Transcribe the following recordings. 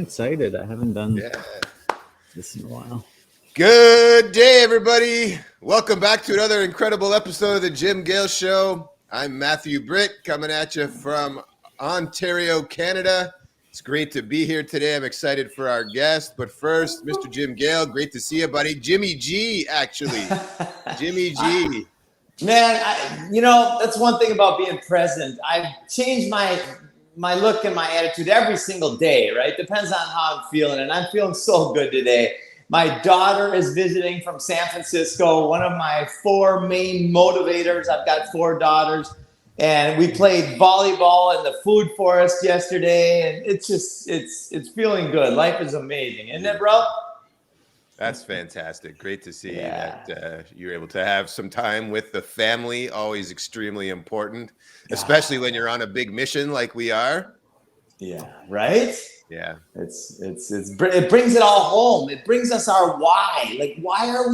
Excited. I haven't done this in a while. Good day, everybody. Welcome back to another incredible episode of the Gale Show. I'm Matthew Britt coming at you from Ontario, Canada. It's great to be here today. I'm excited for our guest. But first, Mr. Gale, great to see you, buddy. Jimmy G, actually. Jimmy G. Man, that's one thing about being present. I've changed my look and my attitude every single day, right? Depends on how I'm feeling, and I'm feeling so good today. My daughter is visiting from San Francisco, one of my four main motivators. I've got four daughters, and we played volleyball in the food forest yesterday, and it's feeling good. Life is amazing, isn't it, bro? That's fantastic. Great to see that you're able to have some time with the family. Always extremely important, especially when you're on a big mission like we are. Yeah, right? Yeah. It brings it all home. It brings us our why. Like, why are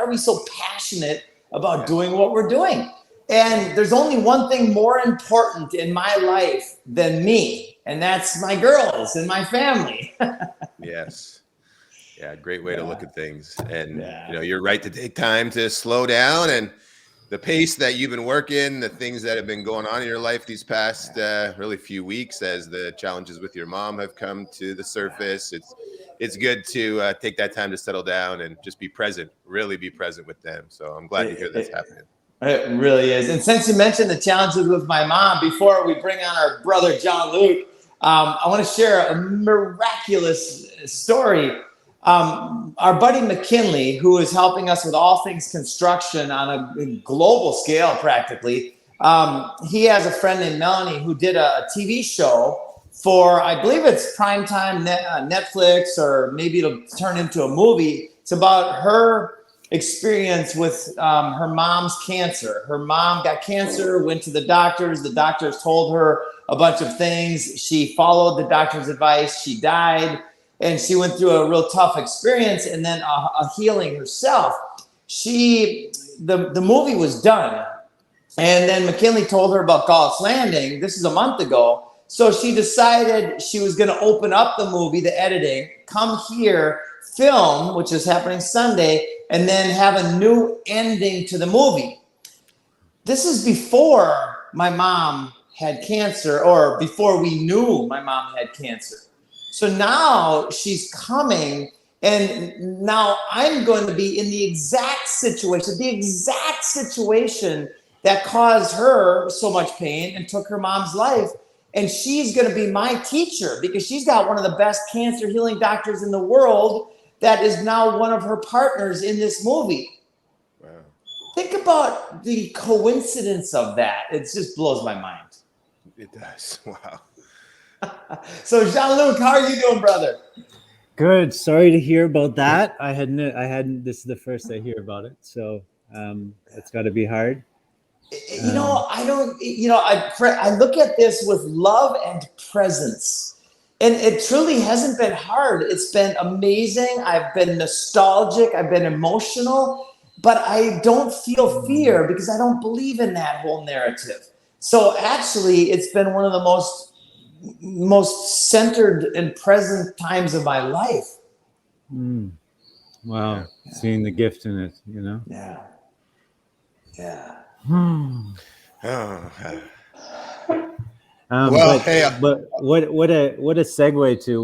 we so passionate about doing what we're doing? And there's only one thing more important in my life than me, and that's my girls and my family. Yes. Yeah, great way to look at things. And, you're right to take time to slow down, and the pace that you've been working, the things that have been going on in your life these past really few weeks as the challenges with your mom have come to the surface. It's good to take that time to settle down and just be present, really be present with them. So I'm glad to hear that's happening. It really is. And since you mentioned the challenges with my mom, before we bring on our brother, Jean-Luc, I want to share a miraculous story. Our buddy McKinley, who is helping us with all things construction on a global scale practically, he has a friend named Melanie who did a TV show for, I believe it's primetime Netflix, or maybe it'll turn into a movie. It's about her experience with her mom's cancer. Her mom got cancer, went to the doctors. The doctors told her a bunch of things. She followed the doctor's advice. She died. And she went through a real tough experience and then a healing herself. The movie was done. And then McKinley told her about Gall's Landing. This is a month ago. So she decided she was going to open up the movie, the editing, come here, film, which is happening Sunday, and then have a new ending to the movie. This is before my mom had cancer, or before we knew my mom had cancer. So now she's coming, and now I'm going to be in the exact situation that caused her so much pain and took her mom's life. And she's going to be my teacher because she's got one of the best cancer healing doctors in the world that is now one of her partners in this movie. Wow. Think about the coincidence of that. It just blows my mind. It does. Wow. So Jean-Luc, how are you doing, brother? Good. Sorry to hear about that. I hadn't. This is the first I hear about it, so it's got to be hard. I look at this with love and presence, and it truly hasn't been hard. It's been amazing. I've been nostalgic. I've been emotional, but I don't feel fear because I don't believe in that whole narrative. So actually, it's been one of the most centered and present times of my life. Wow. Seeing the gift in it, Yeah. But what a segue to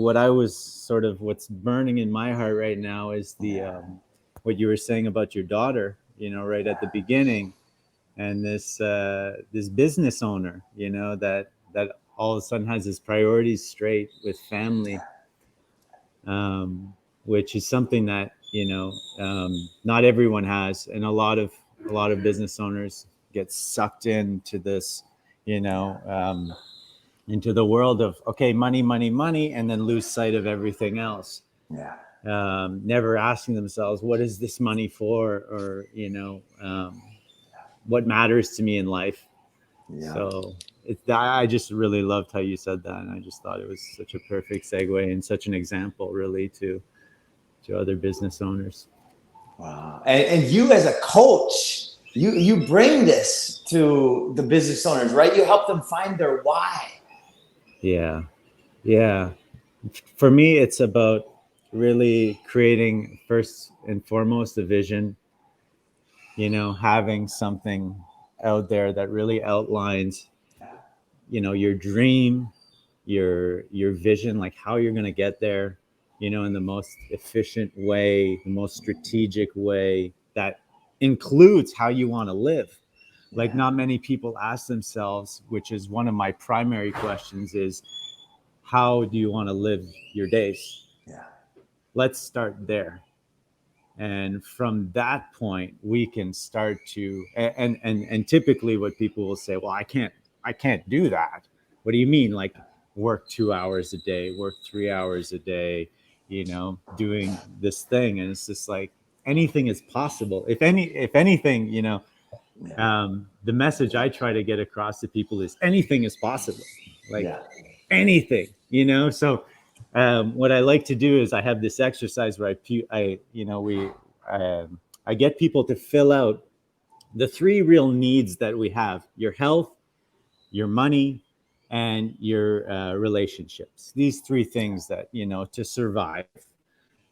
what's burning in my heart right now is what you were saying about your daughter, right at the beginning, and this business owner, that all of a sudden has his priorities straight with family, which is something that not everyone has, and a lot of business owners get sucked into this, into the world of money, and then lose sight of everything else. Never asking themselves, what is this money for, or what matters to me in life. So I just really loved how you said that, and I just thought it was such a perfect segue and such an example, really, to other business owners. Wow! And you, as a coach, you bring this to the business owners, right? You help them find their why. Yeah. For me, it's about really creating first and foremost a vision, having something out there that really outlines, your dream, your vision, like how you're going to get there, in the most efficient way, the most strategic way that includes how you want to live. Like not many people ask themselves, which is one of my primary questions, is how do you want to live your days? Yeah. Let's start there. And from that point we can start to, and typically what people will say, well, I can't do that. What do you mean, like work 2 hours a day, work 3 hours a day, doing this thing? And it's just like anything is possible. If anything, the message I try to get across to people is anything is possible. Like Yeah. anything, So what I like to do is I have this exercise where I get people to fill out the three real needs that we have: your health, your money, and your relationships. These three things that, to survive.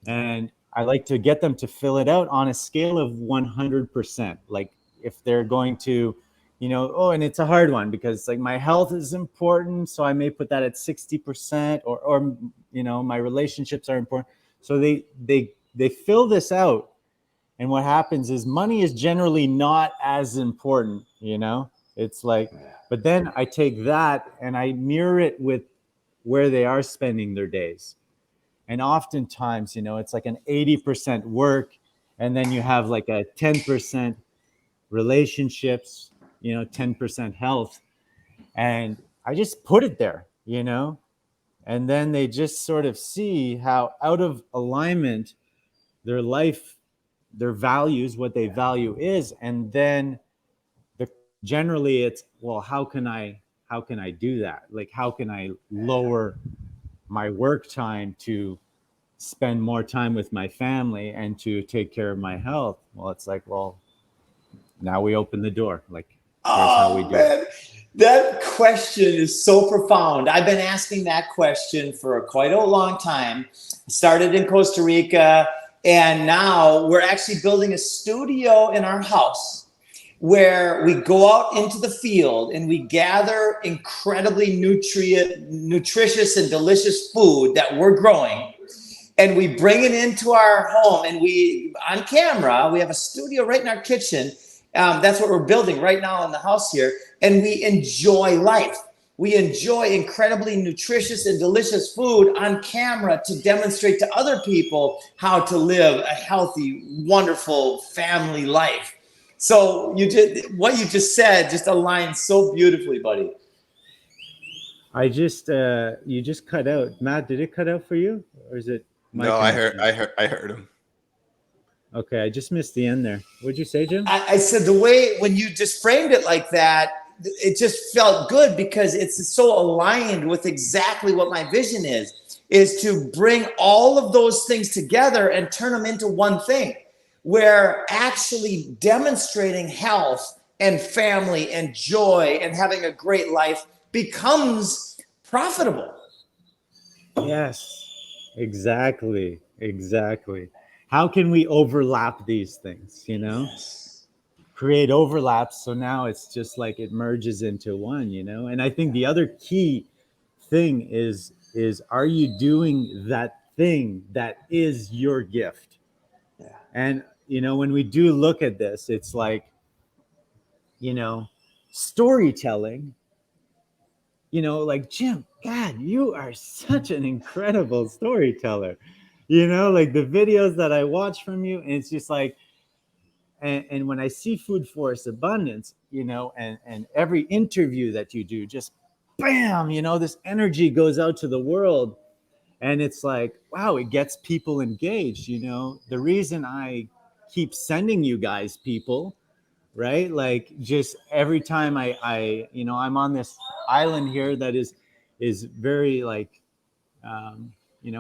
And I like to get them to fill it out on a scale of 100%. Like if they're going to, oh, and it's a hard one because like my health is important, so I may put that at 60%, or my relationships are important. So they fill this out, and what happens is money is generally not as important. It's like, but then I take that and I mirror it with where they are spending their days. And oftentimes, it's like an 80% work, and then you have like a 10% relationships, 10% health. And I just put it there, and then they just sort of see how out of alignment their life, their values, what they value is. And then generally it's, well, how can I do that? Like, how can I lower my work time to spend more time with my family and to take care of my health? Well, it's like, well, now we open the door. Like, here's how we Oh do it. man, that question is so profound. I've been asking that question for quite a long time. Started in Costa Rica, and now we're actually building a studio in our house where we go out into the field and we gather incredibly nutritious and delicious food that we're growing, and we bring it into our home, and we, on camera, we have a studio right in our kitchen. That's what we're building right now in the house here, and we enjoy life. We enjoy incredibly nutritious and delicious food on camera to demonstrate to other people how to live a healthy, wonderful family life. So what you just said just aligns so beautifully, buddy. You just cut out. Matt, did it cut out for you? Or is it my No, connection? I heard him. Okay, I just missed the end there. What'd you say, Jim? I said the way when you just framed it like that, it just felt good because it's so aligned with exactly what my vision is to bring all of those things together and turn them into one thing, where actually demonstrating health and family and joy and having a great life becomes profitable. Yes, exactly. How can we overlap these things, Yes. create overlaps, so now it's just like it merges into one, And I think the other key thing is are you doing that thing that is your gift? Yeah. And when we do look at this, it's like, storytelling, like, Jim, God, you are such an incredible storyteller. Like the videos that I watch from you, and it's just like, and when I see Food Forest Abundance, and every interview that you do, just bam, this energy goes out to the world. And it's like, wow, it gets people engaged. The reason I keep sending you guys people, right? Like, just every time I'm on this island here that is very like,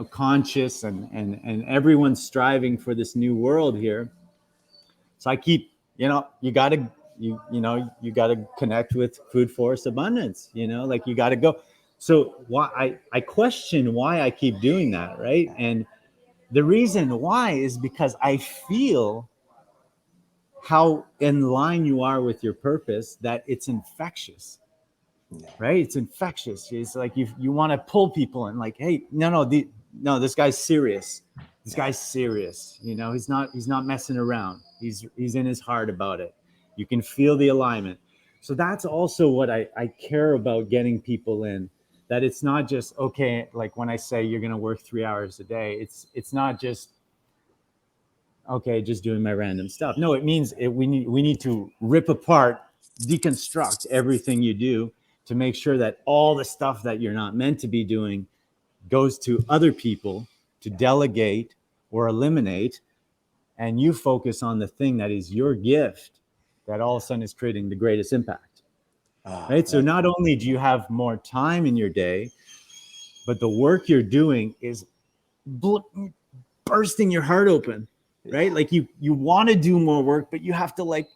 conscious, and everyone's striving for this new world here. So I keep, you gotta connect with Food Forest Abundance, like you gotta go. So I question why I keep doing that, right? And the reason why is because I feel how in line you are with your purpose, that it's infectious, right? It's infectious. It's like you want to pull people in, like, hey, no, this guy's serious. This guy's serious. You know, he's not messing around. He's in his heart about it. You can feel the alignment. So that's also what I care about getting people in. That it's not just, okay, like when I say you're gonna work 3 hours a day, it's not just, okay, just doing my random stuff. No, it means we need to rip apart, deconstruct everything you do to make sure that all the stuff that you're not meant to be doing goes to other people to delegate or eliminate, and you focus on the thing that is your gift that all of a sudden is creating the greatest impact. Right? So not only do you have more time in your day, but the work you're doing is bursting your heart open, right? Like you want to do more work, but you have to like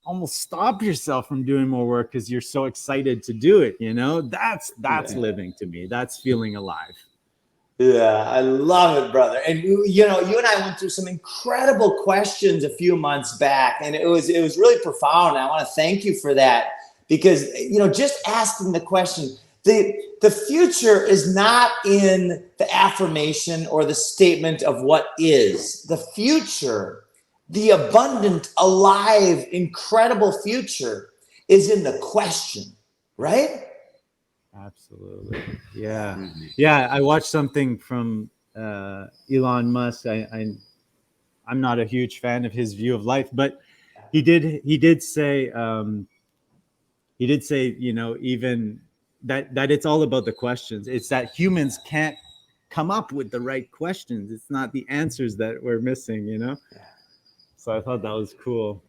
almost stop yourself from doing more work because you're so excited to do it. You know, that's living to me. That's feeling alive. Yeah, I love it, brother. And you know, you and I went through some incredible questions a few months back, and it was really profound. I want to thank you for that, because you know, just asking the question, the future is not in the affirmation or the statement of what is. The future, the abundant, alive, incredible future, is in the question, right? Absolutely. Yeah. Yeah. I watched something from Elon Musk. I'm not a huge fan of his view of life, but he did say, you know, even that it's all about the questions. It's that humans can't come up with the right questions. It's not the answers that we're missing, you know? So I thought that was cool.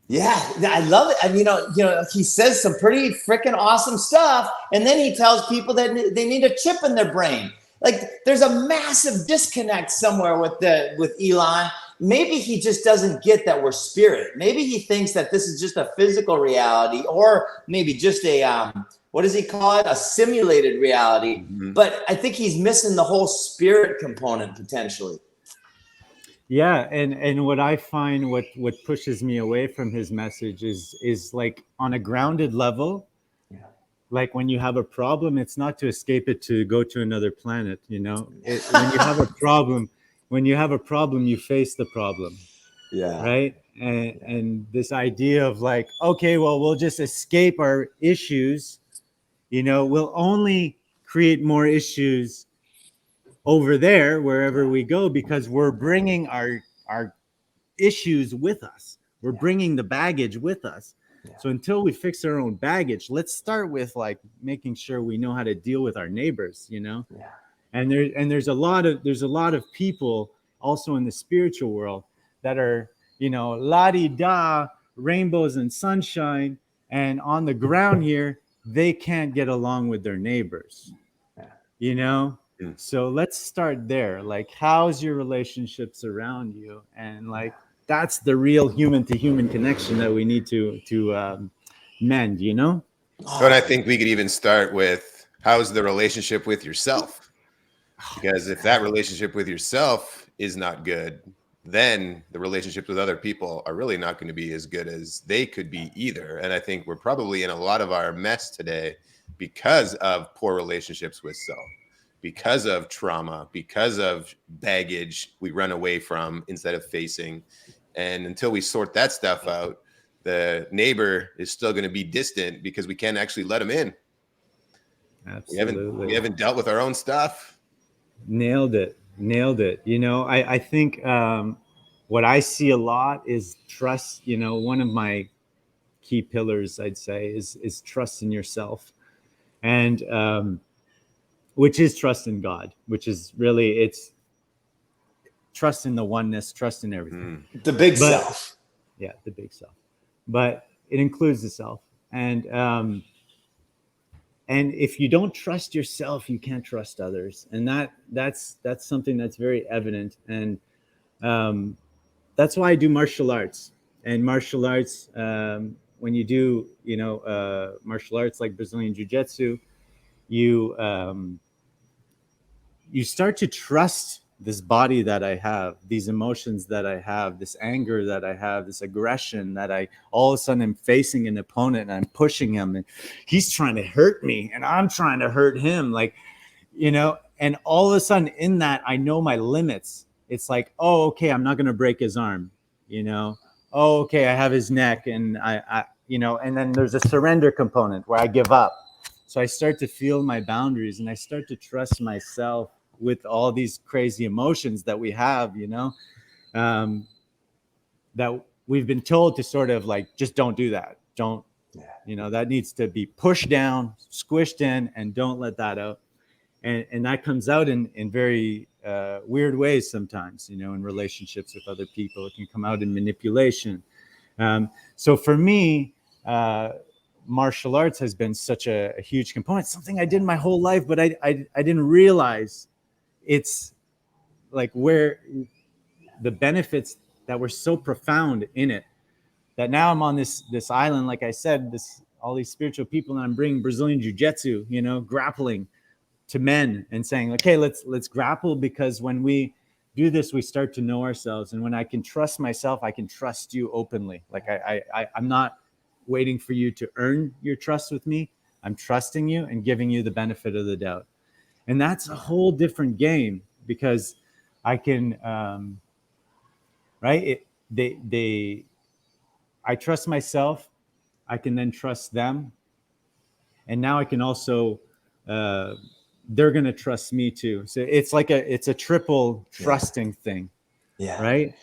Yeah, I love it. And you know, he says some pretty freaking awesome stuff, and then he tells people that they need a chip in their brain. Like, there's a massive disconnect somewhere with Elon. Maybe he just doesn't get that we're spirit. Maybe he thinks that this is just a physical reality, or maybe just a what does he call it? A simulated reality. Mm-hmm. But I think he's missing the whole spirit component potentially. Yeah, and what I find what pushes me away from his message is like on a grounded level. Yeah. Like when you have a problem, it's not to escape it to go to another planet, you know. When you have a problem, you face the problem. Yeah. Right? And this idea of like, okay, well, we'll just escape our issues, you know, we'll only create more issues over there wherever we go, because we're bringing our issues with us. We're bringing the baggage with us. So until we fix our own baggage, let's start with like making sure we know how to deal with our neighbors, you know. And there's a lot of people also in the spiritual world that are, you know, la-di-da, rainbows and sunshine, and on the ground here they can't get along with their neighbors, you know. So let's start there. Like, how's your relationships around you? And like, that's the real human to human connection that we need to mend, you know? But I think we could even start with, how's the relationship with yourself? Because if that relationship with yourself is not good, then the relationships with other people are really not going to be as good as they could be either. And I think we're probably in a lot of our mess today because of poor relationships with self. Because of trauma, because of baggage we run away from instead of facing. And until we sort that stuff out, the neighbor is still going to be distant because we can't actually let them in. Absolutely. We haven't dealt with our own stuff. Nailed it. You know, I think what I see a lot is trust. You know, one of my key pillars, I'd say, is trust in yourself. And which is trust in God, which is really, it's trust in the oneness, trust in everything. The big self. Yeah, the big self. But it includes the self. And if you don't trust yourself, you can't trust others. And that's something that's very evident. And that's why I do martial arts. And martial arts, when you do, you know, martial arts like Brazilian Jiu-Jitsu, you you start to trust this body that I have, these emotions that I have, this anger that I have, this aggression that I all of a sudden am facing an opponent and I'm pushing him and he's trying to hurt me and I'm trying to hurt him. Like, you know, and all of a sudden in that, I know my limits. It's like, oh, okay, I'm not going to break his arm, you know? Oh, okay, I have his neck and you know, and then there's a surrender component where I give up. So I start to feel my boundaries and I start to trust myself with all these crazy emotions that we have, you know, that we've been told to sort of like, just don't do that. Don't, you know, that needs to be pushed down, squished in, and don't let that out. And that comes out in very weird ways sometimes, you know, in relationships with other people. It can come out in manipulation. So for me, martial arts has been such a huge component, something I did my whole life, but I didn't realize it's like where the benefits that were so profound in it, that now I'm on this island, like I said, all these spiritual people, and I'm bringing Brazilian jiu-jitsu, you know, grappling to men and saying, okay, let's grapple, because when we do this, we start to know ourselves. And when I can trust myself, I can trust you openly. Like I'm not waiting for you to earn your trust with me. I'm trusting you and giving you the benefit of the doubt. And that's a whole different game, because I can, right? I trust myself. I can then trust them. And now I can also, they're going to trust me too. So it's like it's a triple trusting thing. Yeah. Right.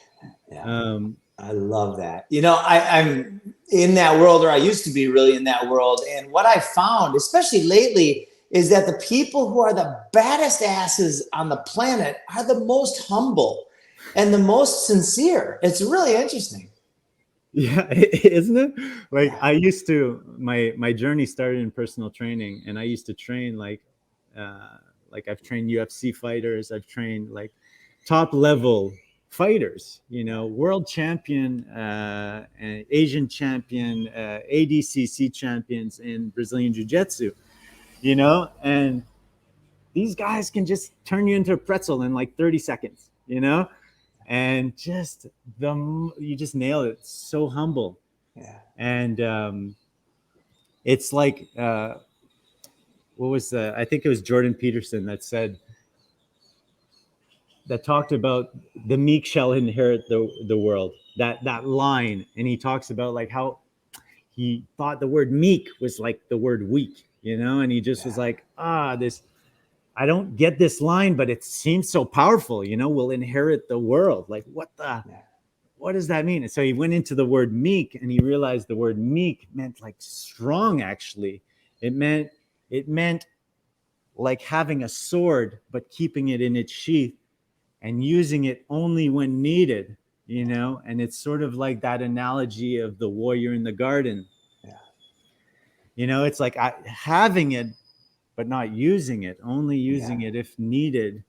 Yeah. I love that. You know, I'm in that world, or I used to be really in that world. And what I found, especially lately, is that the people who are the baddest asses on the planet are the most humble and the most sincere. It's really interesting. Yeah, isn't it? Like I used to, my journey started in personal training, and I used to train like I've trained UFC fighters, I've trained like top level fighters, you know, world champion, Asian champion, ADCC champions in Brazilian Jiu-Jitsu, you know, and these guys can just turn you into a pretzel in like 30 seconds, you know, and just you just nail it. It's so humble. Yeah. And it's like, what was I think it was Jordan Peterson that talked about the meek shall inherit the world, that line. And he talks about like how he thought the word meek was like the word weak, you know, and he just was like, I don't get this line, but it seems so powerful, you know, we'll inherit the world. Like what does that mean? And so he went into the word meek, and he realized the word meek meant like strong. Actually, it meant like having a sword, but keeping it in its sheath and using it only when needed, you know? And it's sort of like that analogy of the warrior in the garden. Yeah. You know, it's like having it, but not using it, only using it if needed.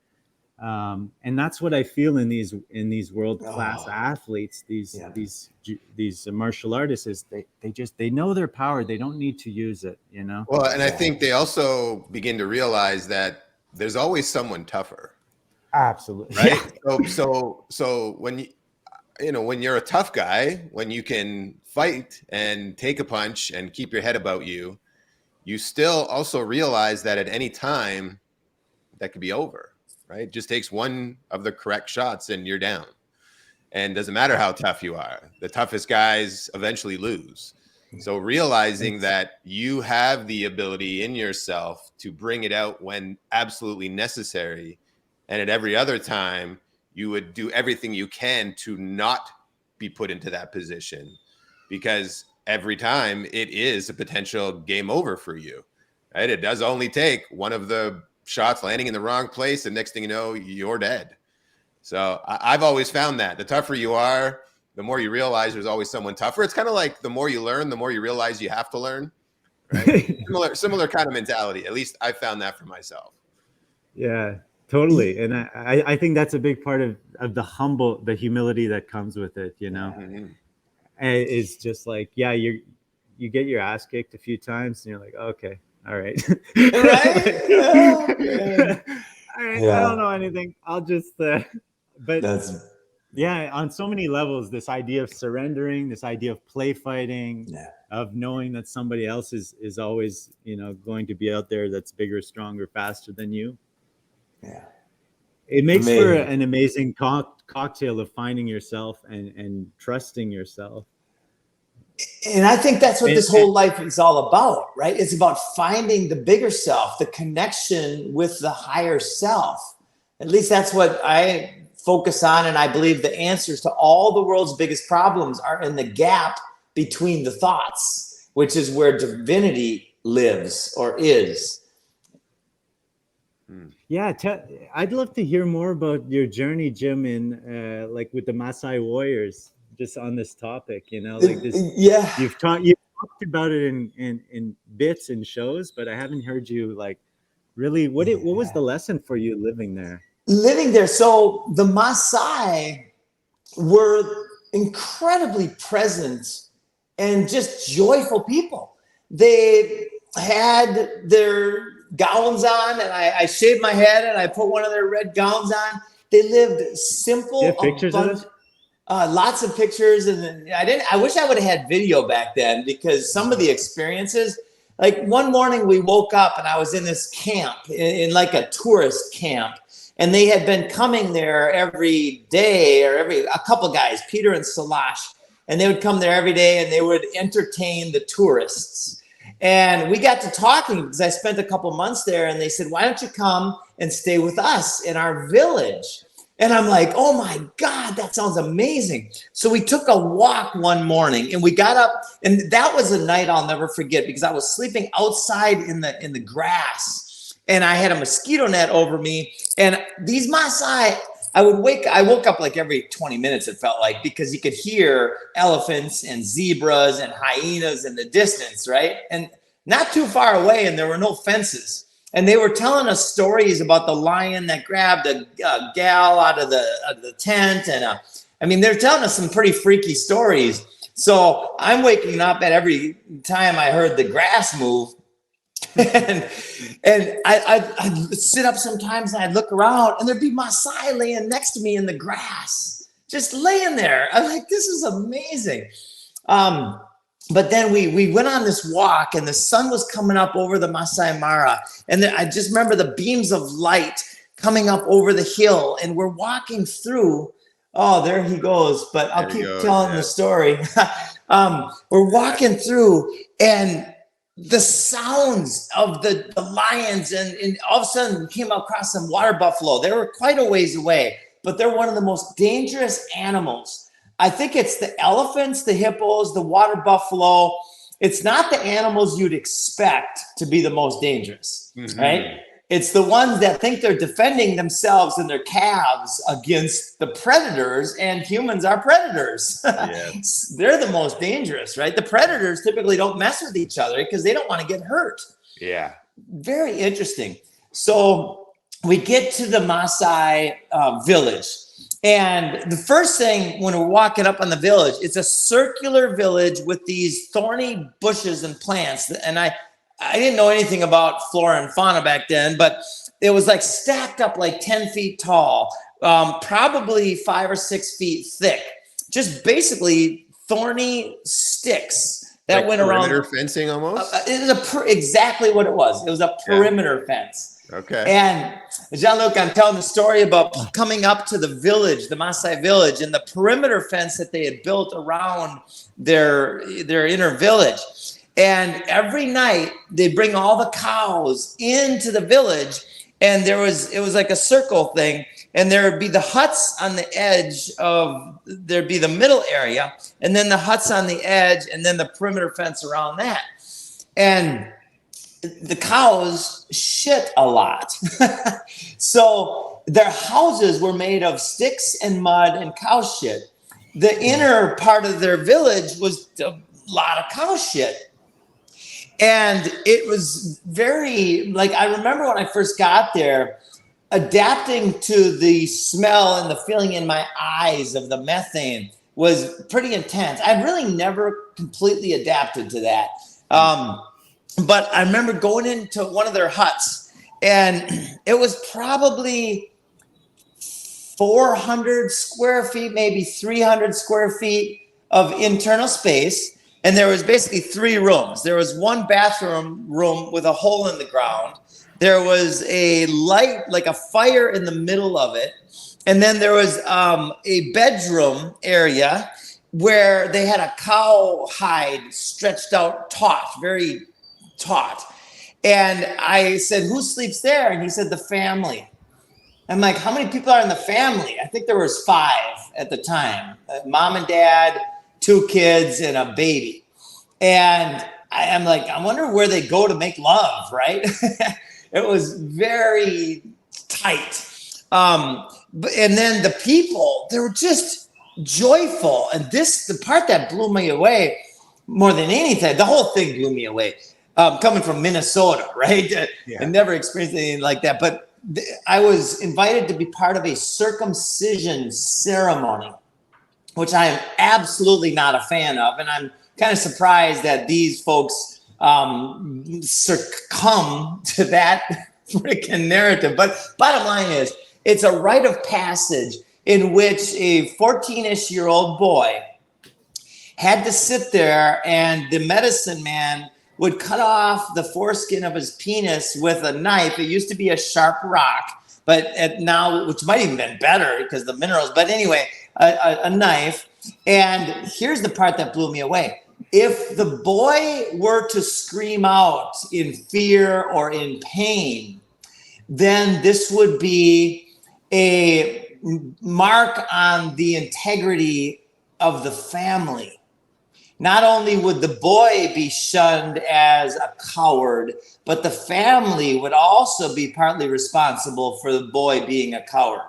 And that's what I feel in these world-class athletes, these martial artists, is they know their power. They don't need to use it, you know? Well, and I think they also begin to realize that there's always someone tougher. Absolutely. Right. Yeah. So when when you're a tough guy, when you can fight and take a punch and keep your head about you, you still also realize that at any time that could be over, right? It just takes one of the correct shots and you're down. And doesn't matter how tough you are, the toughest guys eventually lose. So realizing that you have the ability in yourself to bring it out when absolutely necessary, and at every other time, you would do everything you can to not be put into that position, because every time it is a potential game over for you, right? It does only take one of the shots landing in the wrong place, and next thing you know, you're dead. So I've always found that the tougher you are, the more you realize there's always someone tougher. It's kind of like the more you learn, the more you realize you have to learn, right? similar kind of mentality. At least I found that for myself. Yeah, totally. And I think that's a big part of the humility that comes with it, you know. Mm-hmm. And it's just like, yeah, you get your ass kicked a few times and you're like, okay, all right. Right? Oh, man. All right. I Yeah. don't know anything. I'll just, but That's yeah, on so many levels, this idea of surrendering, this idea of play fighting, yeah. of knowing that somebody else is always, you know, going to be out there that's bigger, stronger, faster than you. Yeah. It makes for Amazing. an amazing cocktail of finding yourself and trusting yourself. And I think that's what And, this whole life is all about, right? It's about finding the bigger self, the connection with the higher self. At least that's what I focus on. And I believe the answers to all the world's biggest problems are in the gap between the thoughts, which is where divinity lives or is. yeah, I'd love to hear more about your journey, Jim, in like with the Maasai warriors, just on this topic. You know, like this. Yeah. You've talked about it in bits and shows, but I haven't heard you like really. What was the lesson for you living there? Living there. So the Maasai were incredibly present and just joyful people. They had their gowns on, and I shaved my head and I put one of their red gowns on. They lived simple. Do you have pictures of this? Lots of pictures, and I wish I would have had video back then, because some of the experiences. Like one morning we woke up and I was in this camp, in like a tourist camp, and they had been coming there every day, or a couple guys, Peter and Salash, and they would come there every day and they would entertain the tourists. And we got to talking because I spent a couple months there, and they said, why don't you come and stay with us in our village? And I'm like, oh my God, that sounds amazing. So we took a walk one morning and we got up, and that was a night I'll never forget, because I was sleeping outside in the grass, and I had a mosquito net over me. And these Maasai, I woke up like every 20 minutes, it felt like, because you could hear elephants and zebras and hyenas in the distance, right? And not too far away, and there were no fences. And they were telling us stories about the lion that grabbed a gal out of the tent. And I mean, they're telling us some pretty freaky stories. So I'm waking up at every time I heard the grass move. and I'd sit up sometimes and I'd look around, and there'd be Maasai laying next to me in the grass, just laying there. I'm like, this is amazing. But then we went on this walk, and the sun was coming up over the Masai Mara. And then I just remember the beams of light coming up over the hill, and we're walking through. Oh, there he goes. But I'll keep telling the story. We're walking through, and the sounds of the lions, and all of a sudden we came across some water buffalo. They were quite a ways away, but they're one of the most dangerous animals. I think it's the elephants, the hippos, the water buffalo. It's not the animals you'd expect to be the most dangerous, right? It's the ones that think they're defending themselves and their calves against the predators, and humans are predators. Yes. They're the most dangerous, right? The predators typically don't mess with each other because they don't want to get hurt. Yeah. Very interesting. So we get to the Maasai village. And the first thing when we're walking up on the village, it's a circular village with these thorny bushes and plants. And I didn't know anything about flora and fauna back then, but it was like stacked up like 10 feet tall, probably 5 or 6 feet thick, just basically thorny sticks that like went around. Perimeter fencing almost? It was exactly what it was. It was a perimeter fence. Okay. And Jean-Luc, I'm telling the story about coming up to the village, the Maasai village, and the perimeter fence that they had built around their inner village. And every night they bring all the cows into the village, and it was like a circle thing, and there would be the huts on the edge there'd be the middle area, and then the huts on the edge, and then the perimeter fence around that. And the cows shit a lot. So their houses were made of sticks and mud and cow shit. The inner part of their village was a lot of cow shit. And it was very, like, I remember when I first got there, adapting to the smell and the feeling in my eyes of the methane was pretty intense. I really never completely adapted to that. But I remember going into one of their huts, and it was probably 400 square feet, maybe 300 square feet of internal space. And there was basically 3 rooms. There was one bathroom room with a hole in the ground. There was a light, like a fire in the middle of it. And then there was a bedroom area where they had a cow hide stretched out taut, very taut. And I said, who sleeps there? And he said, the family. I'm like, how many people are in the family? I think there was 5 at the time. Mom and dad, 2 kids, and a baby. And I'm like, I wonder where they go to make love, right? It was very tight. And then the people, they were just joyful. And the part that blew me away more than anything, the whole thing blew me away. Coming from Minnesota, right? I never experienced anything like that. But I was invited to be part of a circumcision ceremony, which I am absolutely not a fan of. And I'm kind of surprised that these folks succumb to that freaking narrative. But bottom line is, it's a rite of passage in which a 14-ish-year-old boy had to sit there, and the medicine man would cut off the foreskin of his penis with a knife. It used to be a sharp rock, but now, which might even been better because the minerals, but anyway, a knife. And here's the part that blew me away. If the boy were to scream out in fear or in pain, then this would be a mark on the integrity of the family. Not only would the boy be shunned as a coward, but the family would also be partly responsible for the boy being a coward.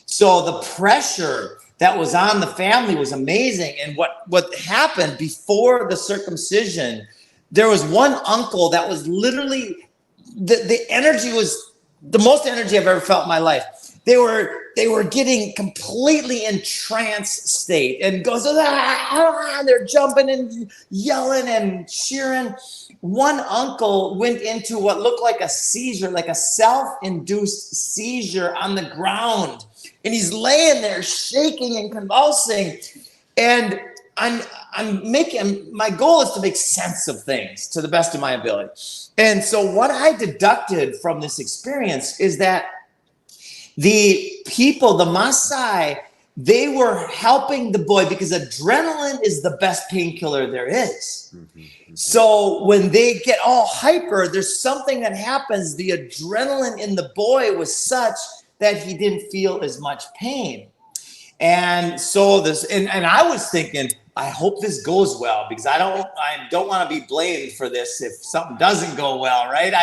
So the pressure that was on the family was amazing. And what happened before the circumcision, there was one uncle that was literally, the energy was the most energy I've ever felt in my life. They were getting completely in trance state and goes, they're jumping and yelling and cheering. One uncle went into what looked like a seizure, like a self-induced seizure on the ground. And he's laying there shaking and convulsing. And I'm making, my goal is to make sense of things to the best of my ability. And so what I deducted from this experience is that the people, the Maasai, they were helping the boy because adrenaline is the best painkiller there is. So when they get all hyper, there's something that happens. The adrenaline in the boy was such that he didn't feel as much pain. And so and I was thinking, I hope this goes well, because I don't want to be blamed for this if something doesn't go well, right?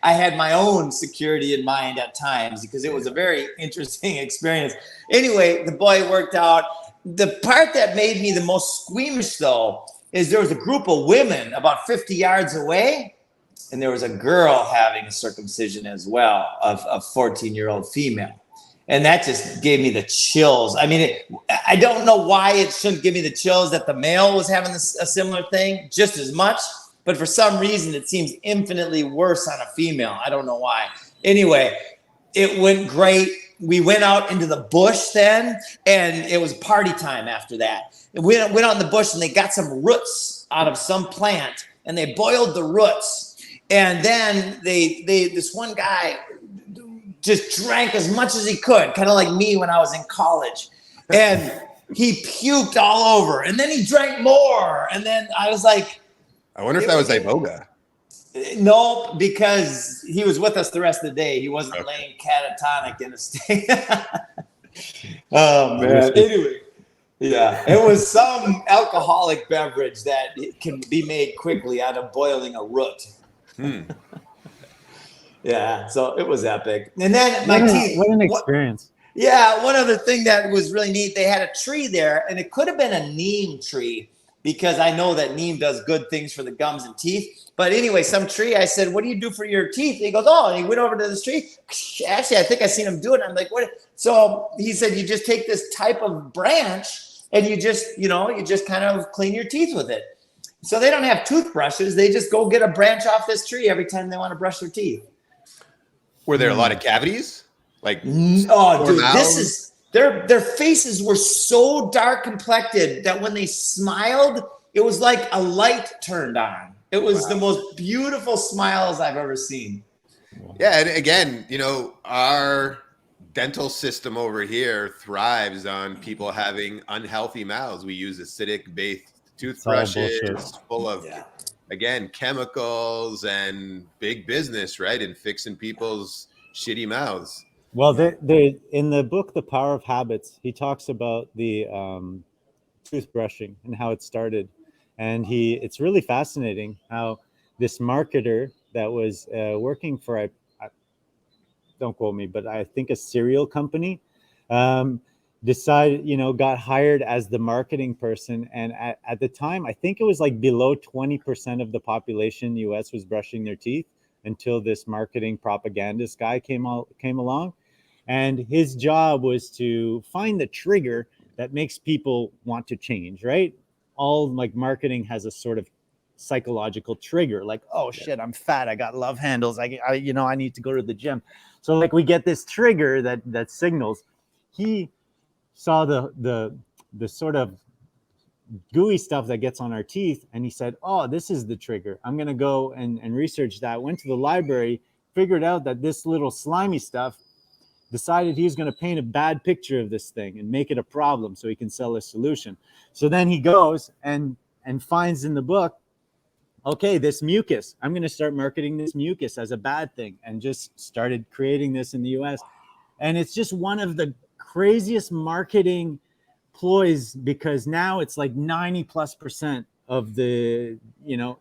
I had my own security in mind at times because it was a very interesting experience. Anyway, the boy worked out. The part that made me the most squeamish, though, is there was a group of women about 50 yards away, and there was a girl having a circumcision as well, of a 14-year-old female. And that just gave me the chills. I mean, I don't know why it shouldn't give me the chills that the male was having a similar thing just as much, but for some reason it seems infinitely worse on a female. I don't know why. Anyway, it went great. We went out into the bush then, and it was party time after that. And we went out in the bush, and they got some roots out of some plant, and they boiled the roots. And then this one guy just drank as much as he could, kind of like me when I was in college. And he puked all over. And then he drank more. And then I was like, I wonder if that was Iboga. No, because he was with us the rest of the day. He wasn't laying catatonic in a state. Oh, man. Anyway, yeah, it was some alcoholic beverage that can be made quickly out of boiling a root. Yeah, so it was epic. And then what an experience. One other thing that was really neat, they had a tree there, and it could have been a neem tree, because I know that neem does good things for the gums and teeth. But anyway, some tree, I said, what do you do for your teeth? And he goes, and he went over to this tree. Actually, I think I seen him do it. I'm like, what? So he said, you just take this type of branch and you just kind of clean your teeth with it. So they don't have toothbrushes. They just go get a branch off this tree every time they want to brush their teeth. Were there a lot of cavities? Like, oh, dude, mouths? this is their faces were so dark complected that when they smiled, it was like a light turned on. It was the most beautiful smiles I've ever seen. Yeah, and again, our dental system over here thrives on people having unhealthy mouths. We use acidic-based toothbrushes full of, again, chemicals and big business, right? And fixing people's shitty mouths. Well, they in the book, The Power of Habits, he talks about the toothbrushing and how it started. And it's really fascinating how this marketer that was working for, I don't quote me, but I think a cereal company, decided, got hired as the marketing person. And at the time, I think it was like below 20% of the population in the US was brushing their teeth until this marketing propagandist guy came along. And his job was to find the trigger that makes people want to change, right? All like marketing has a sort of psychological trigger, like, oh shit, I'm fat, I got love handles, I need to go to the gym. So like we get this trigger that signals. He saw the sort of gooey stuff that gets on our teeth, and he said, oh, this is the trigger. I'm gonna go and research that. Went to the library, figured out that this little slimy stuff, decided he's going to paint a bad picture of this thing and make it a problem so he can sell a solution. So then he goes and finds in the book, okay, this mucus, I'm going to start marketing this mucus as a bad thing, and just started creating this in the US. And it's just one of the craziest marketing ploys, because now it's like 90+% of the,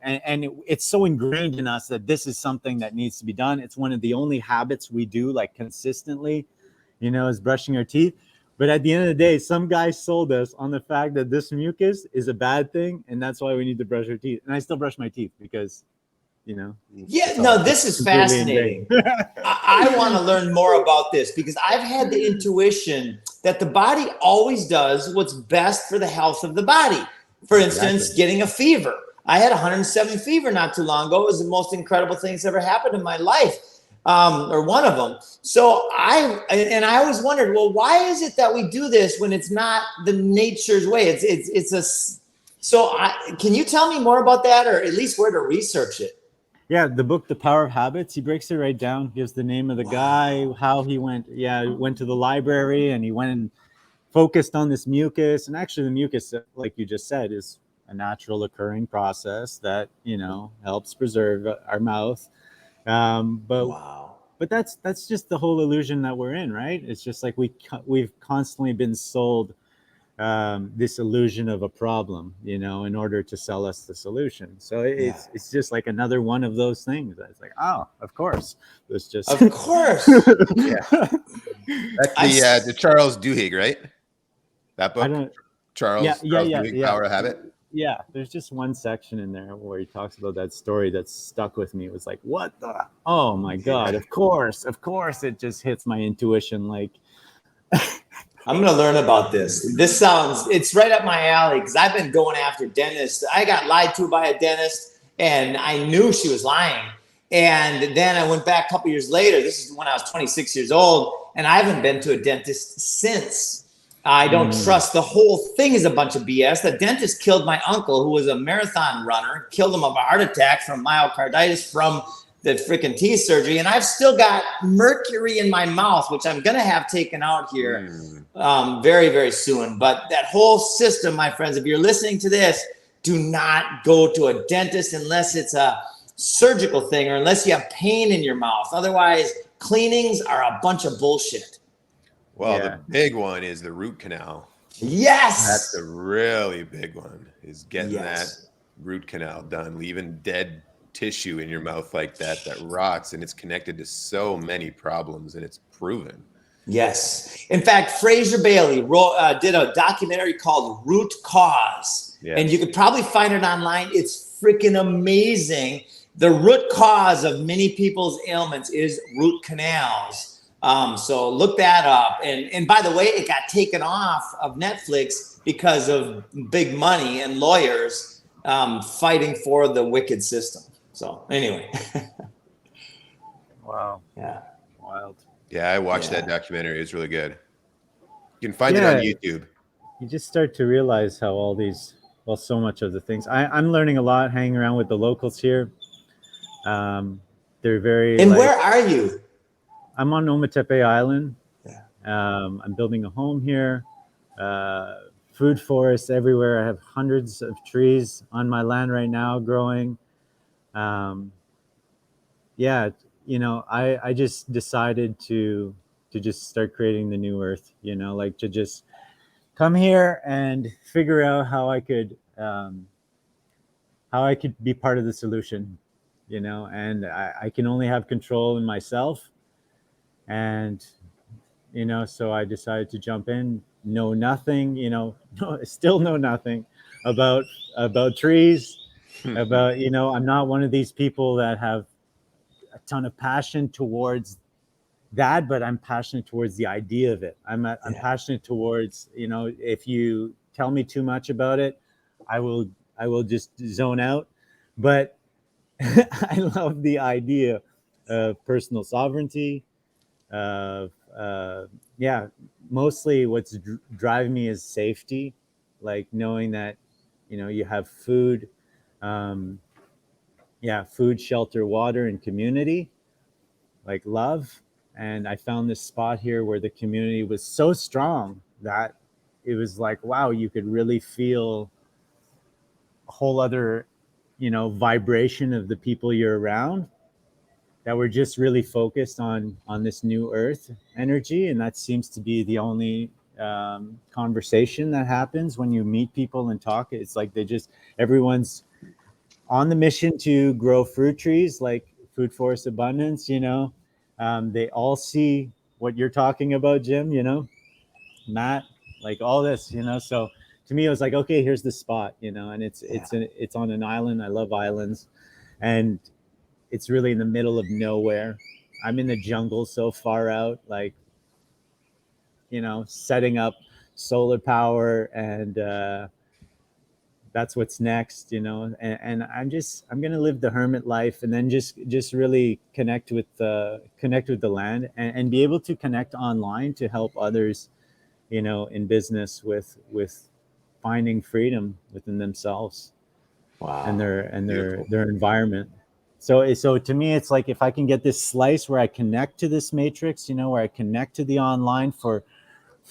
and it's so ingrained in us that this is something that needs to be done. It's one of the only habits we do like consistently, is brushing our teeth. But at the end of the day, some guy sold us on the fact that this mucus is a bad thing, and that's why we need to brush our teeth. And I still brush my teeth because, Yeah, no, this is fascinating. I want to learn more about this, because I've had the intuition that the body always does what's best for the health of the body. For instance, getting a fever. I had 107 fever not too long ago. It was the most incredible thing that's ever happened in my life, or one of them. So I always wondered, well, why is it that we do this when it's not the nature's way? Can you tell me more about that, or at least where to research it? Yeah, the book, The Power of Habits, he breaks it right down, gives the name of the guy, how he went to the library, and he went and focused on this mucus. And actually the mucus, like you just said, is a natural occurring process that, helps preserve our mouth. But that's just the whole illusion that we're in, right? It's just like we've constantly been sold this illusion of a problem, in order to sell us the solution. So it's just like another one of those things. It's like, oh, of course. It's just of course. Yeah. That's the Charles Duhigg, right? That book, Charles Duhigg, Power of Habit. Yeah, there's just one section in there where he talks about that story that stuck with me. It was like, what the? Oh my God! Of course, it just hits my intuition. Like, I'm going to learn about this. It's right up my alley, because I've been going after dentists. I got lied to by a dentist, and I knew she was lying. And then I went back a couple years later. This is when I was 26 years old, and I haven't been to a dentist since. I don't trust. The whole thing is a bunch of BS. The dentist killed my uncle, who was a marathon runner, killed him of a heart attack from myocarditis from the freaking teeth surgery. And I've still got mercury in my mouth, which I'm going to have taken out here very, very soon. But that whole system, my friends, if you're listening to this, do not go to a dentist unless it's a surgical thing, or unless you have pain in your mouth. Otherwise, cleanings are a bunch of bullshit. Well, the big one is the root canal. Yes. That's a really big one, is getting that root canal done, leaving dead tissue in your mouth like that rots, and it's connected to so many problems, and it's proven. Yes. In fact, Fraser Bailey did a documentary called Root Cause, and you could probably find it online. It's freaking amazing. The root cause of many people's ailments is root canals. So look that up. And by the way, it got taken off of Netflix because of big money and lawyers. fighting for the wicked system. So anyway. Wow. Yeah. Wild. Yeah, I watched that documentary. It was really good. You can find it on YouTube. You just start to realize how all these, well, so much of the things. I'm learning a lot hanging around with the locals here. They're very. And where are you? I'm on Ometepe Island. Yeah. I'm building a home here. Food forests everywhere. I have hundreds of trees on my land right now growing. Yeah, I just decided to just start creating the new earth, like to just come here and figure out how I could be part of the solution, and I can only have control in myself. And so I decided to jump in, know nothing, still know nothing about trees, about, I'm not one of these people that have a ton of passion towards that, but I'm passionate towards the idea of it. I'm passionate towards, if you tell me too much about it, I will just zone out. But I love the idea of personal sovereignty, of mostly what's driving me is safety, like knowing that you have food, food, shelter, water, and community, like love. And I found this spot here where the community was so strong that it was like, wow, you could really feel a whole other vibration of the people you're around, that were just really focused on this new earth energy. And that seems to be the only conversation that happens when you meet people and talk. It's like everyone's on the mission to grow fruit trees, like food forest abundance. They all see what you're talking about, Jim, Matt, like all this, so to me it was like, okay, here's the spot, and it's on an island. I love islands, and it's really in the middle of nowhere. I'm in the jungle, so far out, like, setting up solar power, and that's what's next, and I'm going to live the hermit life, and then just really connect with the land, and be able to connect online to help others, in business with finding freedom within themselves. Wow. And their environment. So to me, it's like, if I can get this slice where I connect to this matrix, where I connect to the online for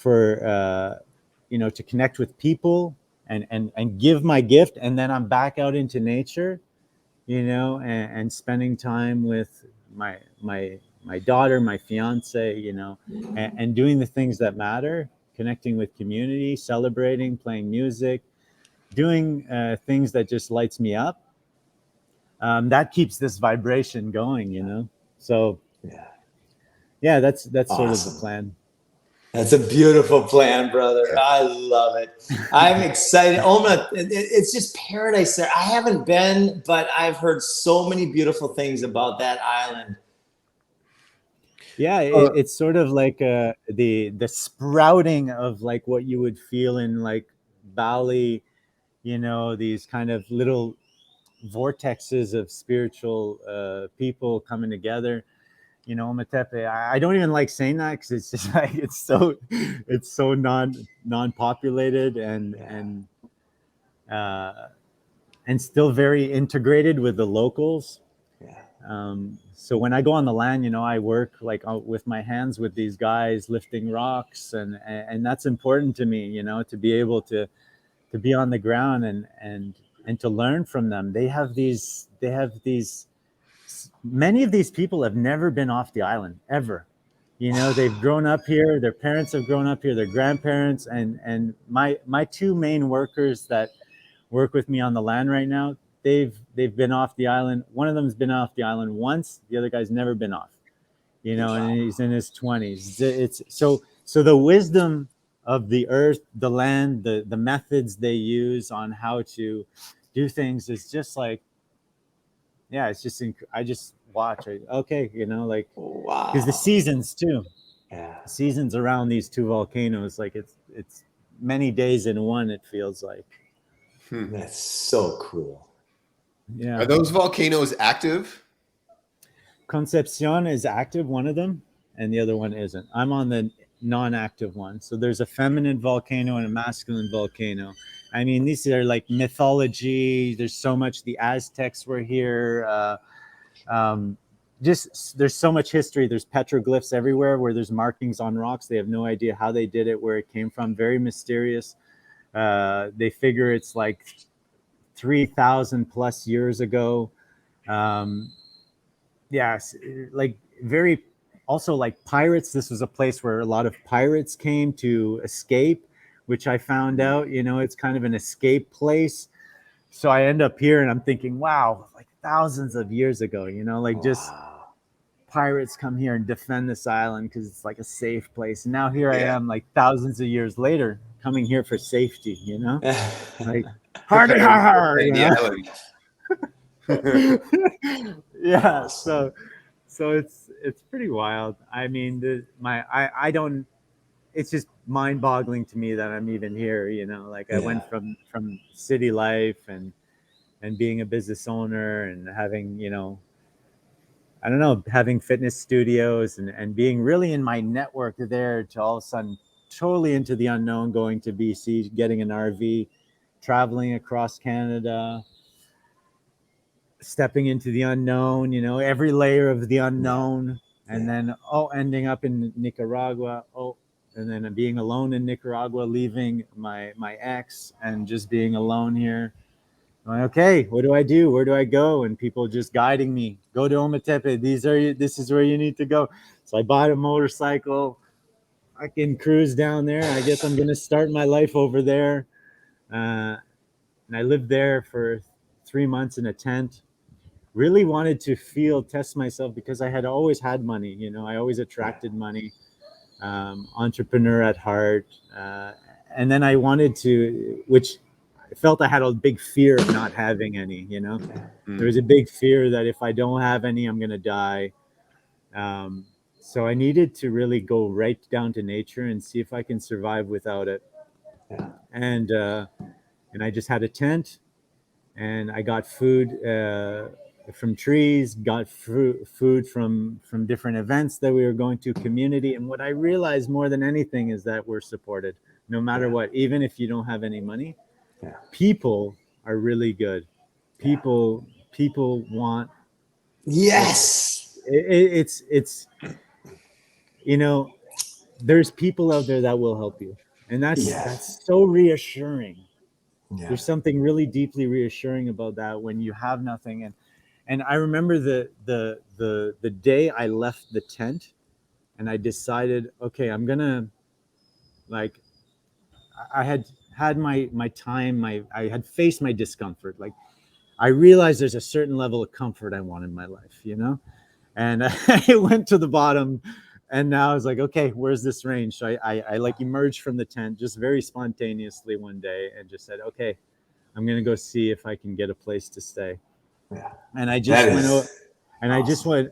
to connect with people, and give my gift, and then I'm back out into nature, and spending time with my daughter, my fiance, and doing the things that matter, connecting with community, celebrating, playing music, doing things that just lights me up. That keeps this vibration going, So that's awesome. Sort of the plan. That's a beautiful plan, brother. I love it. I'm excited. Oma, it's just paradise there. I haven't been, but I've heard so many beautiful things about that island. Yeah, it's sort of like the sprouting of like what you would feel in like Bali, these kind of little vortexes of spiritual people coming together. Ometepe. I don't even like saying that, because it's just like it's so non-populated, and still very integrated with the locals. So when I go on the land, I work like with my hands with these guys lifting rocks, and that's important to me, to be able to be on the ground and to learn from them. They have these. Many of these people have never been off the island ever. They've grown up here. Their parents have grown up here. Their grandparents, and my two main workers that work with me on the land right now, they've been off the island. One of them's been off the island once. The other guy's never been off. And he's in his 20s. It's so the wisdom of the earth, the land, the methods they use on how to do things is just like, yeah, it's just I just watch. Okay, like, wow, because the seasons too. Yeah, the seasons around these two volcanoes, like it's many days in one. It feels like. That's so cool. Yeah. Are those volcanoes active? Concepcion is active, one of them, and the other one isn't. I'm on the non-active one. So there's a feminine volcano and a masculine volcano. I mean, these are like mythology. There's so much. The Aztecs were here. Just there's so much history. There's petroglyphs everywhere where there's markings on rocks. They have no idea how they did it, where it came from. Very mysterious. They figure it's like 3,000 plus years ago. Yes, like very, also like pirates. This was a place where a lot of pirates came to escape, which I found out, it's kind of an escape place. So I end up here and I'm thinking, wow, like thousands of years ago, like just pirates come here and defend this island because it's like a safe place. And now here I am, like thousands of years later, coming here for safety, like hardy har, yeah. Awesome. So it's pretty wild. I mean, I don't. It's just mind-boggling to me that I'm even here. Like I went from city life and being a business owner and having I don't know, having fitness studios and being really in my network there to all of a sudden totally into the unknown, going to BC, getting an RV, traveling across Canada, stepping into the unknown, every layer of the unknown, and then ending up in Nicaragua, and then being alone in Nicaragua, leaving my ex and just being alone here. I'm like, okay, what do I do? Where do I go? And people just guiding me. Go to Ometepe. This is where you need to go. So I bought a motorcycle. I can cruise down there. I guess I'm gonna start my life over there. And I lived there for 3 months in a tent. Really wanted to test myself because I had always had money. I always attracted money. Entrepreneur at heart. And then I wanted to, which I felt I had a big fear of not having any, There was a big fear that if I don't have any, I'm going to die. So I needed to really go right down to nature and see if I can survive without it. And I just had a tent and I got food from trees, got food from different events that we were going to, community. And what I realized more than anything is that we're supported no matter what, even if you don't have any money. People are really good. People want. Yes. It's there's people out there that will help you, and that's so reassuring. There's something really deeply reassuring about that when you have nothing. And I remember the day I left the tent and I decided, okay, I'm gonna, like, I had my time, I had faced my discomfort. Like I realized there's a certain level of comfort I want in my life, and I went to the bottom. And now I was like, okay, where's this range? So I like emerged from the tent just very spontaneously one day and just said, okay, I'm gonna go see if I can get a place to stay. And I just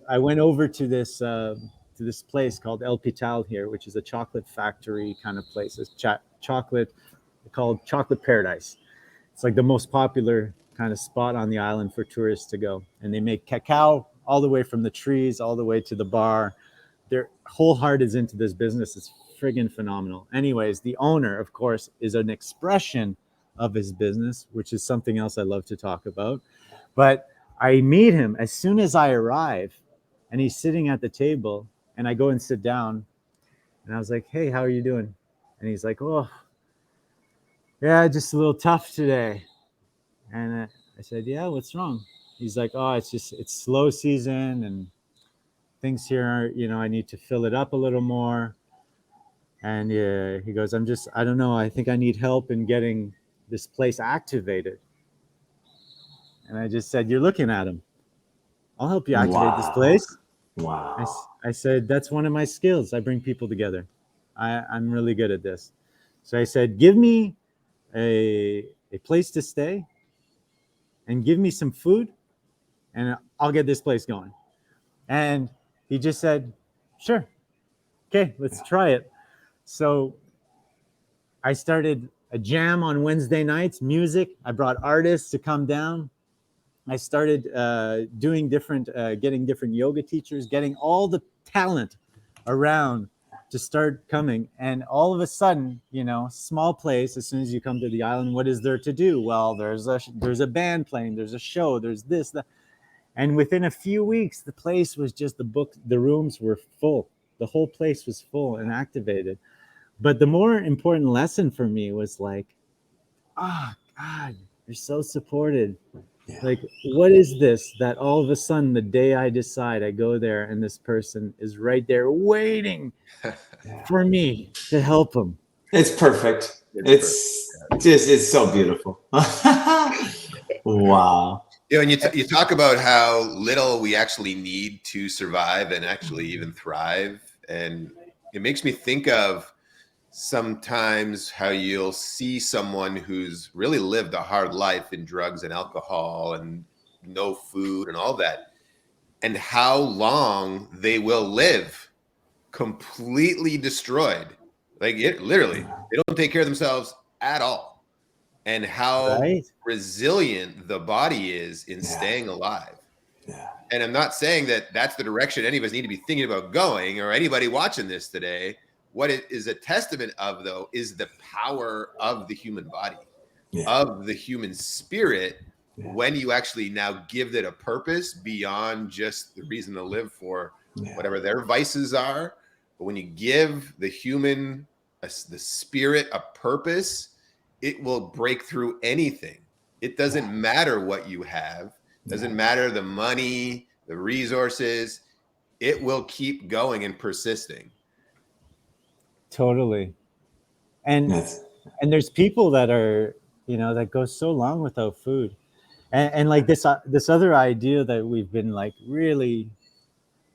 I went over to this place called El Pital here, which is a chocolate factory kind of place. It's chocolate called Chocolate Paradise. It's like the most popular kind of spot on the island for tourists to go. And they make cacao all the way from the trees all the way to the bar. Their whole heart is into this business. It's friggin' phenomenal. Anyways, the owner, of course, is an expression of his business, which is something else I love to talk about. But I meet him as soon as I arrive, and he's sitting at the table, and I go and sit down, and I was like, hey, how are you doing? And he's like, oh, yeah, just a little tough today. And I said, yeah, what's wrong? He's like, oh, it's slow season, and things here are, I need to fill it up a little more. And he goes, I don't know, I think I need help in getting this place activated. And I just said, you're looking at him. I'll help you activate this place. Wow. I said, that's one of my skills. I bring people together. I'm really good at this. So I said, give me a place to stay and give me some food and I'll get this place going. And he just said, sure. Okay, let's try it. So I started a jam on Wednesday nights, music. I brought artists to come down. I started doing different, getting different yoga teachers, getting all the talent around to start coming. And all of a sudden, you know, small place. As soon as you come to the island, what is there to do? Well, there's a band playing, there's a show, there's this, that. And within a few weeks, the place was just the rooms were full. The whole place was full and activated. But the more important lesson for me was like, oh God, you're so supported. Yeah. Like, what is this that all of a sudden, the day I decide, I go there and this person is right there waiting for me to help them. It's perfect. It's so beautiful. Wow. You know, and you talk about how little we actually need to survive and actually even thrive. And it makes me think of sometimes how you'll see someone who's really lived a hard life in drugs and alcohol and no food and all that, and how long they will live completely destroyed. Like, it literally, they don't take care of themselves at all. And how resilient the body is in staying alive. Yeah. And I'm not saying that that's the direction any of us need to be thinking about going, or anybody watching this today. What it is a testament of, though, is the power of the human body, of the human spirit, when you actually now give it a purpose beyond just the reason to live for whatever their vices are. But when you give the human, the spirit, a purpose, it will break through anything. It doesn't matter what you have. It doesn't matter the money, the resources. It will keep going and persisting. Totally. And there's people that are, you know, that go so long without food. And like this other idea that we've been like really,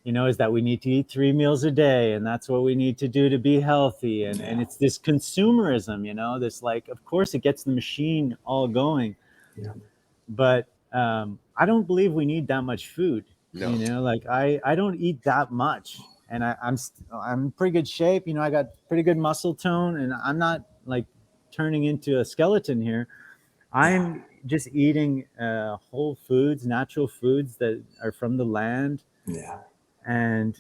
you know, is that we need to eat 3 meals a day, and that's what we need to do to be healthy. And it's this consumerism, you know, this like, of course it gets the machine all going. Yeah. But I don't believe we need that much food. No. You know, like I don't eat that much, and I'm in pretty good shape. You know, I got pretty good muscle tone, and I'm not like turning into a skeleton here. I'm just eating whole foods, natural foods that are from the land. Yeah. And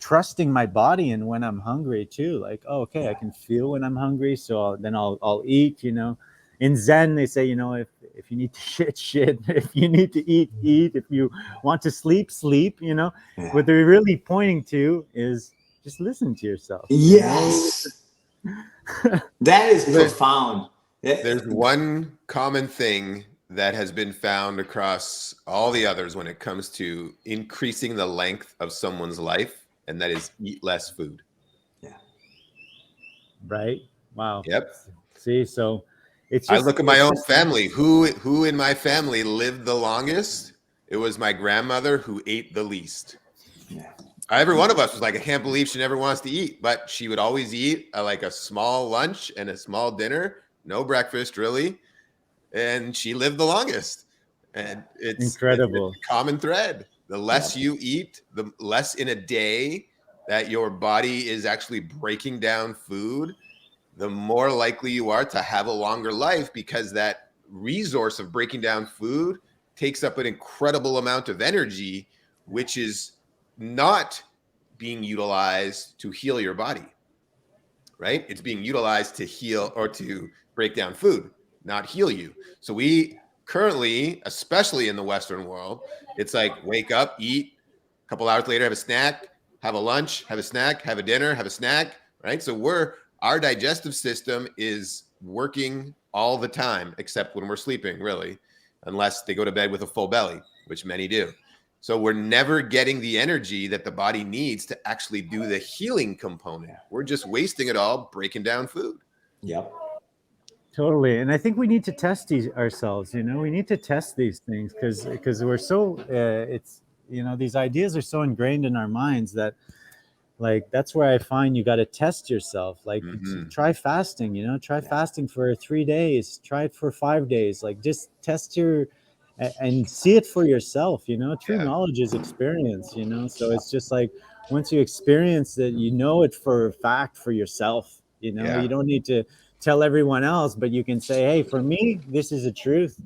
trusting my body, and when I'm hungry too, like, oh, okay, I can feel when I'm hungry, so then I'll eat. You know, in Zen they say, you know, if you need to shit, if you need to eat, if you want to sleep, you know. What they're really pointing to is just listen to yourself. Yes. That is profound. There's one common thing that has been found across all the others when it comes to increasing the length of someone's life, and that is eat less food. Yeah. Right. Wow. Yep. See, so it's just, I look at my own family. Who in my family lived the longest? It was my grandmother, who ate the least. Yeah. Every one of us was like, I can't believe she never wants to eat, but she would always eat like a small lunch and a small dinner, no breakfast really. And she lived the longest. And it's incredible. It's a common thread. The less you eat, the less in a day that your body is actually breaking down food, the more likely you are to have a longer life, because that resource of breaking down food takes up an incredible amount of energy, which is not being utilized to heal your body, right? It's being utilized to heal or to break down food, not heal you. So we currently, especially in the Western world, it's like wake up, eat, a couple hours later, have a snack, have a lunch, have a snack, have a dinner, have a snack, right? So our digestive system is working all the time, except when we're sleeping, really, unless they go to bed with a full belly, which many do. So we're never getting the energy that the body needs to actually do the healing component. We're just wasting it all breaking down food. Yep. Totally. And I think we need to test ourselves, you know, we need to test these things because we're so, it's, you know, these ideas are so ingrained in our minds that, like, that's where I find you got to test yourself. Like, try fasting, you know, try fasting for 3 days, try it for 5 days, like just test and see it for yourself, you know. True knowledge is experience, you know. So it's just like, once you experience it, you know it for a fact for yourself, You know, Yeah. you don't need to tell everyone else, but you can say, hey, for me, this is the truth.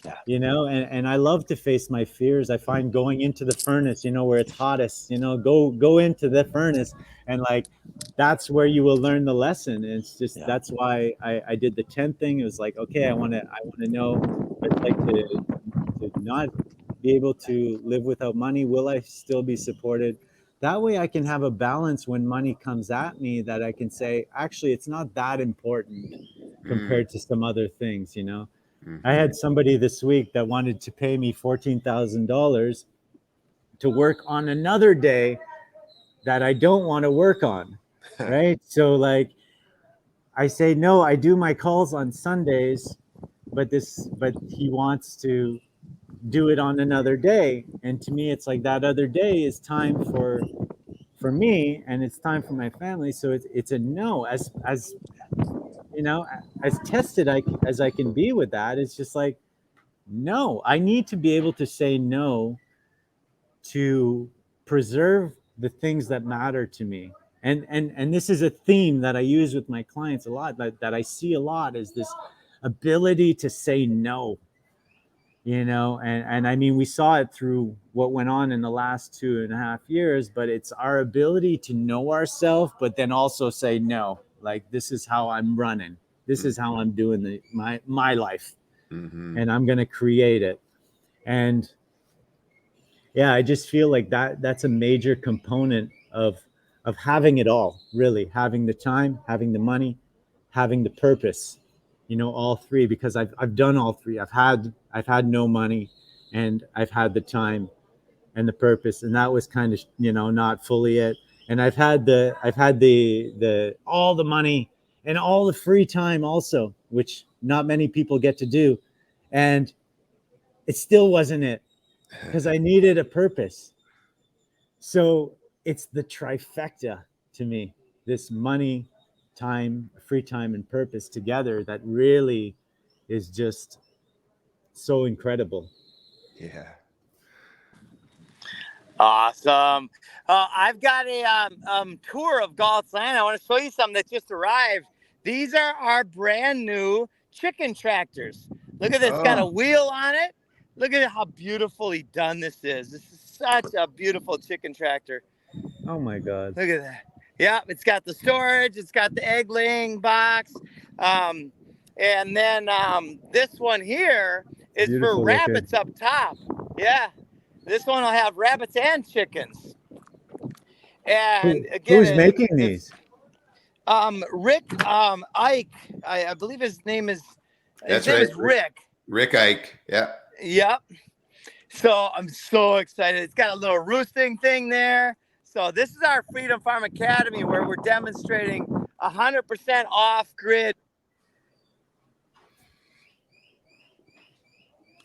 Yeah. You know, and I love to face my fears. I find going into the furnace, you know, where it's hottest, you know, go into the furnace, and like that's where you will learn the lesson. And it's just Yeah. that's why I did the 10 thing. It was like, okay, I want to know what it's like to not be able to live without money. Will I still be supported? That way I can have a balance when money comes at me, that I can say, actually, it's not that important Mm, compared to some other things, you know. I hmm had somebody this week that wanted to pay me $14,000 to work on another day that I don't want to work on, right? So like I say no, I do my calls on Sundays, but he wants to do it on another day, and to me it's like that other day is time for me, and it's time for my family. So it's a no. As you know, as tested as I can be with that, it's just like, no, I need to be able to say no to preserve the things that matter to me. And this is a theme that I use with my clients a lot, that I see a lot, is this ability to say no. You know, and I mean, we saw it through what went on in the last 2.5 years, but it's our ability to know ourselves, but then also say no. Like, this is how I'm running. This is how I'm doing my life, hmm and I'm going to create it. And yeah, I just feel like that's a major component of having it all, really having the time, having the money, having the purpose, you know, all three. Because I've done all three. I've had no money, and I've had the time and the purpose, and that was kind of, you know, not fully it. And I've had the all the money and all the free time also, which not many people get to do. And it still wasn't it, because I needed a purpose. So it's the trifecta to me, this money, time, free time, and purpose together, that really is just so incredible. Yeah. Awesome. I've got a tour of Galt's Land. I want to show you something that just arrived. These are our brand new chicken tractors. Look at this. It's got a Oh, wheel on it. Look at how beautifully done this is. This is such a beautiful chicken tractor. Oh my God. Look at that. Yeah, it's got the storage. It's got the egg laying box. Um, and then this one here is for Beautiful looking. rabbits up top. Yeah. This one will have rabbits and chickens. And again, Who's making it's these? Rick Ike. I believe his name is that's right. Rick. Rick Ike. Yeah. Yep. So I'm so excited. It's got a little roosting thing there. So this is our Freedom Farm Academy, where we're demonstrating 100% off-grid.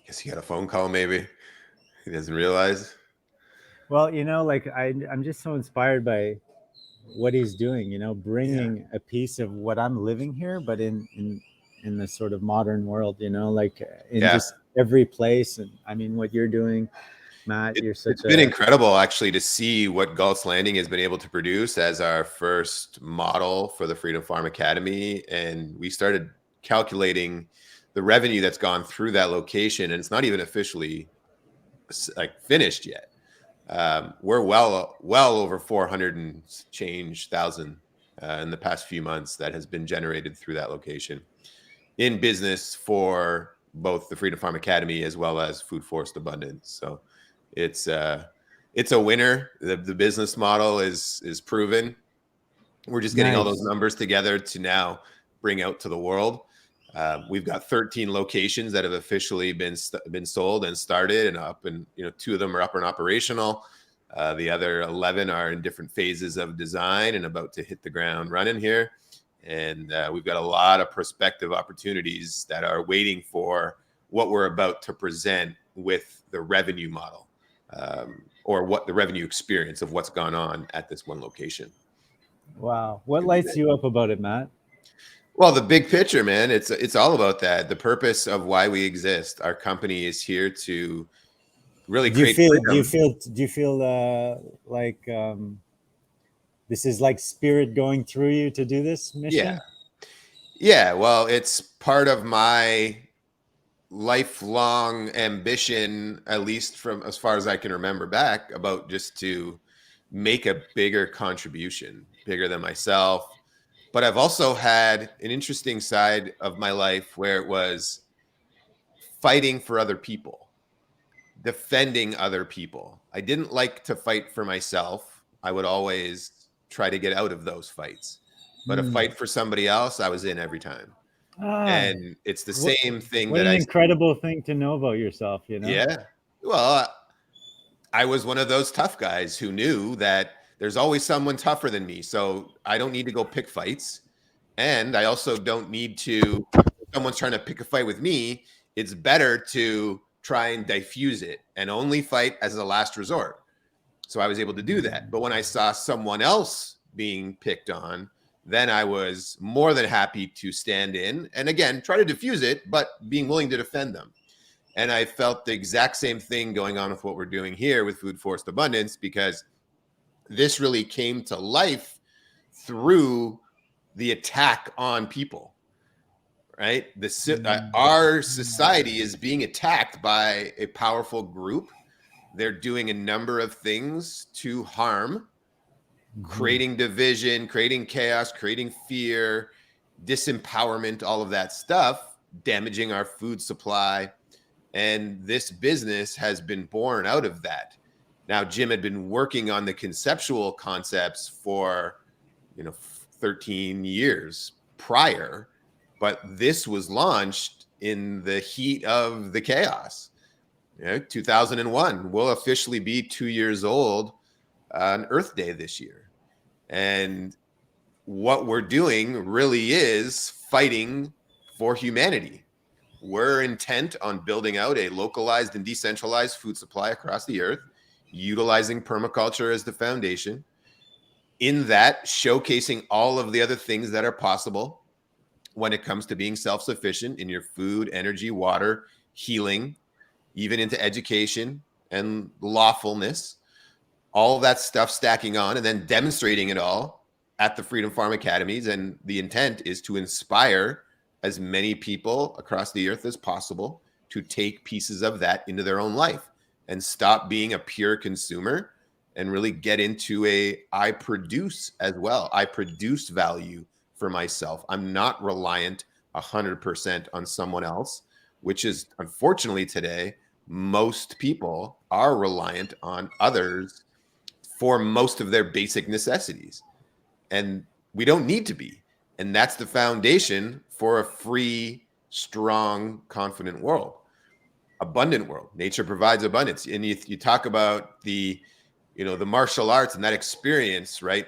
Guess he got a phone call, maybe. He doesn't realize. Well, you know, like I'm just so inspired by what he's doing, you know, bringing a piece of what I'm living here, but in the sort of modern world, you know, like in Yeah. just every place. And I mean, what you're doing, Matt, you're It's such been a incredible, actually, to see what Galt's Landing has been able to produce as our first model for the Freedom Farm Academy. And we started calculating the revenue that's gone through that location, and it's not even officially like finished yet. We're well over 400 and change thousand in the past few months that has been generated through that location in business for both the Freedom Farm Academy as well as Food Forest Abundance. So it's a winner. The business model is proven. We're just getting all those nice. numbers together to now bring out to the world. We've got 13 locations that have officially been sold and started and up, and 2 of them are up and operational. The other 11 are in different phases of design and about to hit the ground running here. And we've got a lot of prospective opportunities that are waiting for what we're about to present with the revenue model, or what the revenue experience of what's gone on at this one location. Wow. What lights you up about it, Matt? Well, the big picture, man, it's all about that. The purpose of why we exist. Our company is here to really Do you create feel? Do you freedom. feel? Do you feel like this is like spirit going through you to do this mission? Yeah. Well, it's part of my lifelong ambition, at least from as far as I can remember back, about just to make a bigger contribution, bigger than myself. But I've also had an interesting side of my life where it was fighting for other people, defending other people. I didn't like to fight for myself. I would always try to get out of those fights. But a fight for somebody else, I was in every time. Ah, And it's the what, same thing what that an I incredible thing to know about yourself, you know? Yeah. Well, I was one of those tough guys who knew that there's always someone tougher than me. So I don't need to go pick fights. And I also don't need to, if someone's trying to pick a fight with me, it's better to try and diffuse it and only fight as a last resort. So I was able to do that. But when I saw someone else being picked on, then I was more than happy to stand in and again, try to diffuse it, but being willing to defend them. And I felt the exact same thing going on with what we're doing here with Food Forest Abundance, because this really came to life through the attack on people, right? Our society is being attacked by a powerful group. They're doing a number of things to harm, creating division, creating chaos, creating fear, disempowerment, all of that stuff, damaging our food supply. And this business has been born out of that. Now, Jim had been working on the conceptual concepts for, 13 years prior, but this was launched in the heat of the chaos. 2001 will officially be 2 years old on Earth Day this year. And what we're doing really is fighting for humanity. We're intent on building out a localized and decentralized food supply across the earth, utilizing permaculture as the foundation. In that, showcasing all of the other things that are possible when it comes to being self-sufficient in your food, energy, water, healing, even into education and lawfulness. All of that stuff stacking on and then demonstrating it all at the Freedom Farm Academies. And the intent is to inspire as many people across the earth as possible to take pieces of that into their own life and stop being a pure consumer and really get into I produce as well. I produce value for myself. I'm not reliant 100% on someone else, which is unfortunately today, most people are reliant on others for most of their basic necessities. And we don't need to be. And that's the foundation for a free, strong, confident world, abundant world. Nature provides abundance. And you talk about the martial arts and that experience, right?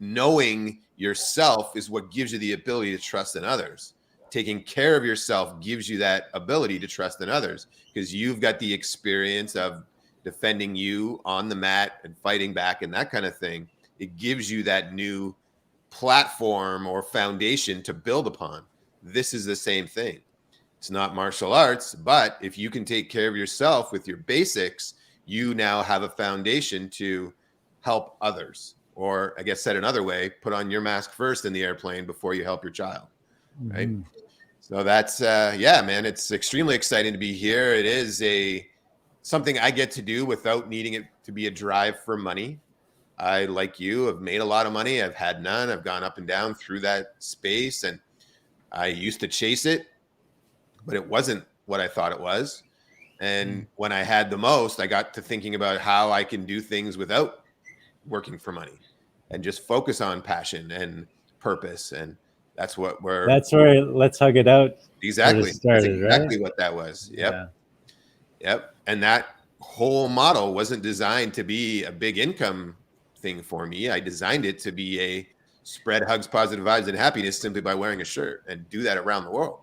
Knowing yourself is what gives you the ability to trust in others. Taking care of yourself gives you that ability to trust in others because you've got the experience of defending you on the mat and fighting back and that kind of thing. It gives you that new platform or foundation to build upon. This is the same thing. It's not martial arts, but if you can take care of yourself with your basics, you now have a foundation to help others. Or I guess said another way, put on your mask first in the airplane before you help your child. Right. So that's, man, it's extremely exciting to be here. It is something I get to do without needing it to be a drive for money. I, like you, have made a lot of money. I've had none. I've gone up and down through that space. And I used to chase it, but it wasn't what I thought it was. And when I had the most, I got to thinking about how I can do things without working for money and just focus on passion and purpose. And that's where Let's Hug It Out. Exactly. Started, that's exactly right? what that was. Yep. And that whole model wasn't designed to be a big income thing for me. I designed it to be a spread hugs, positive vibes, and happiness simply by wearing a shirt and do that around the world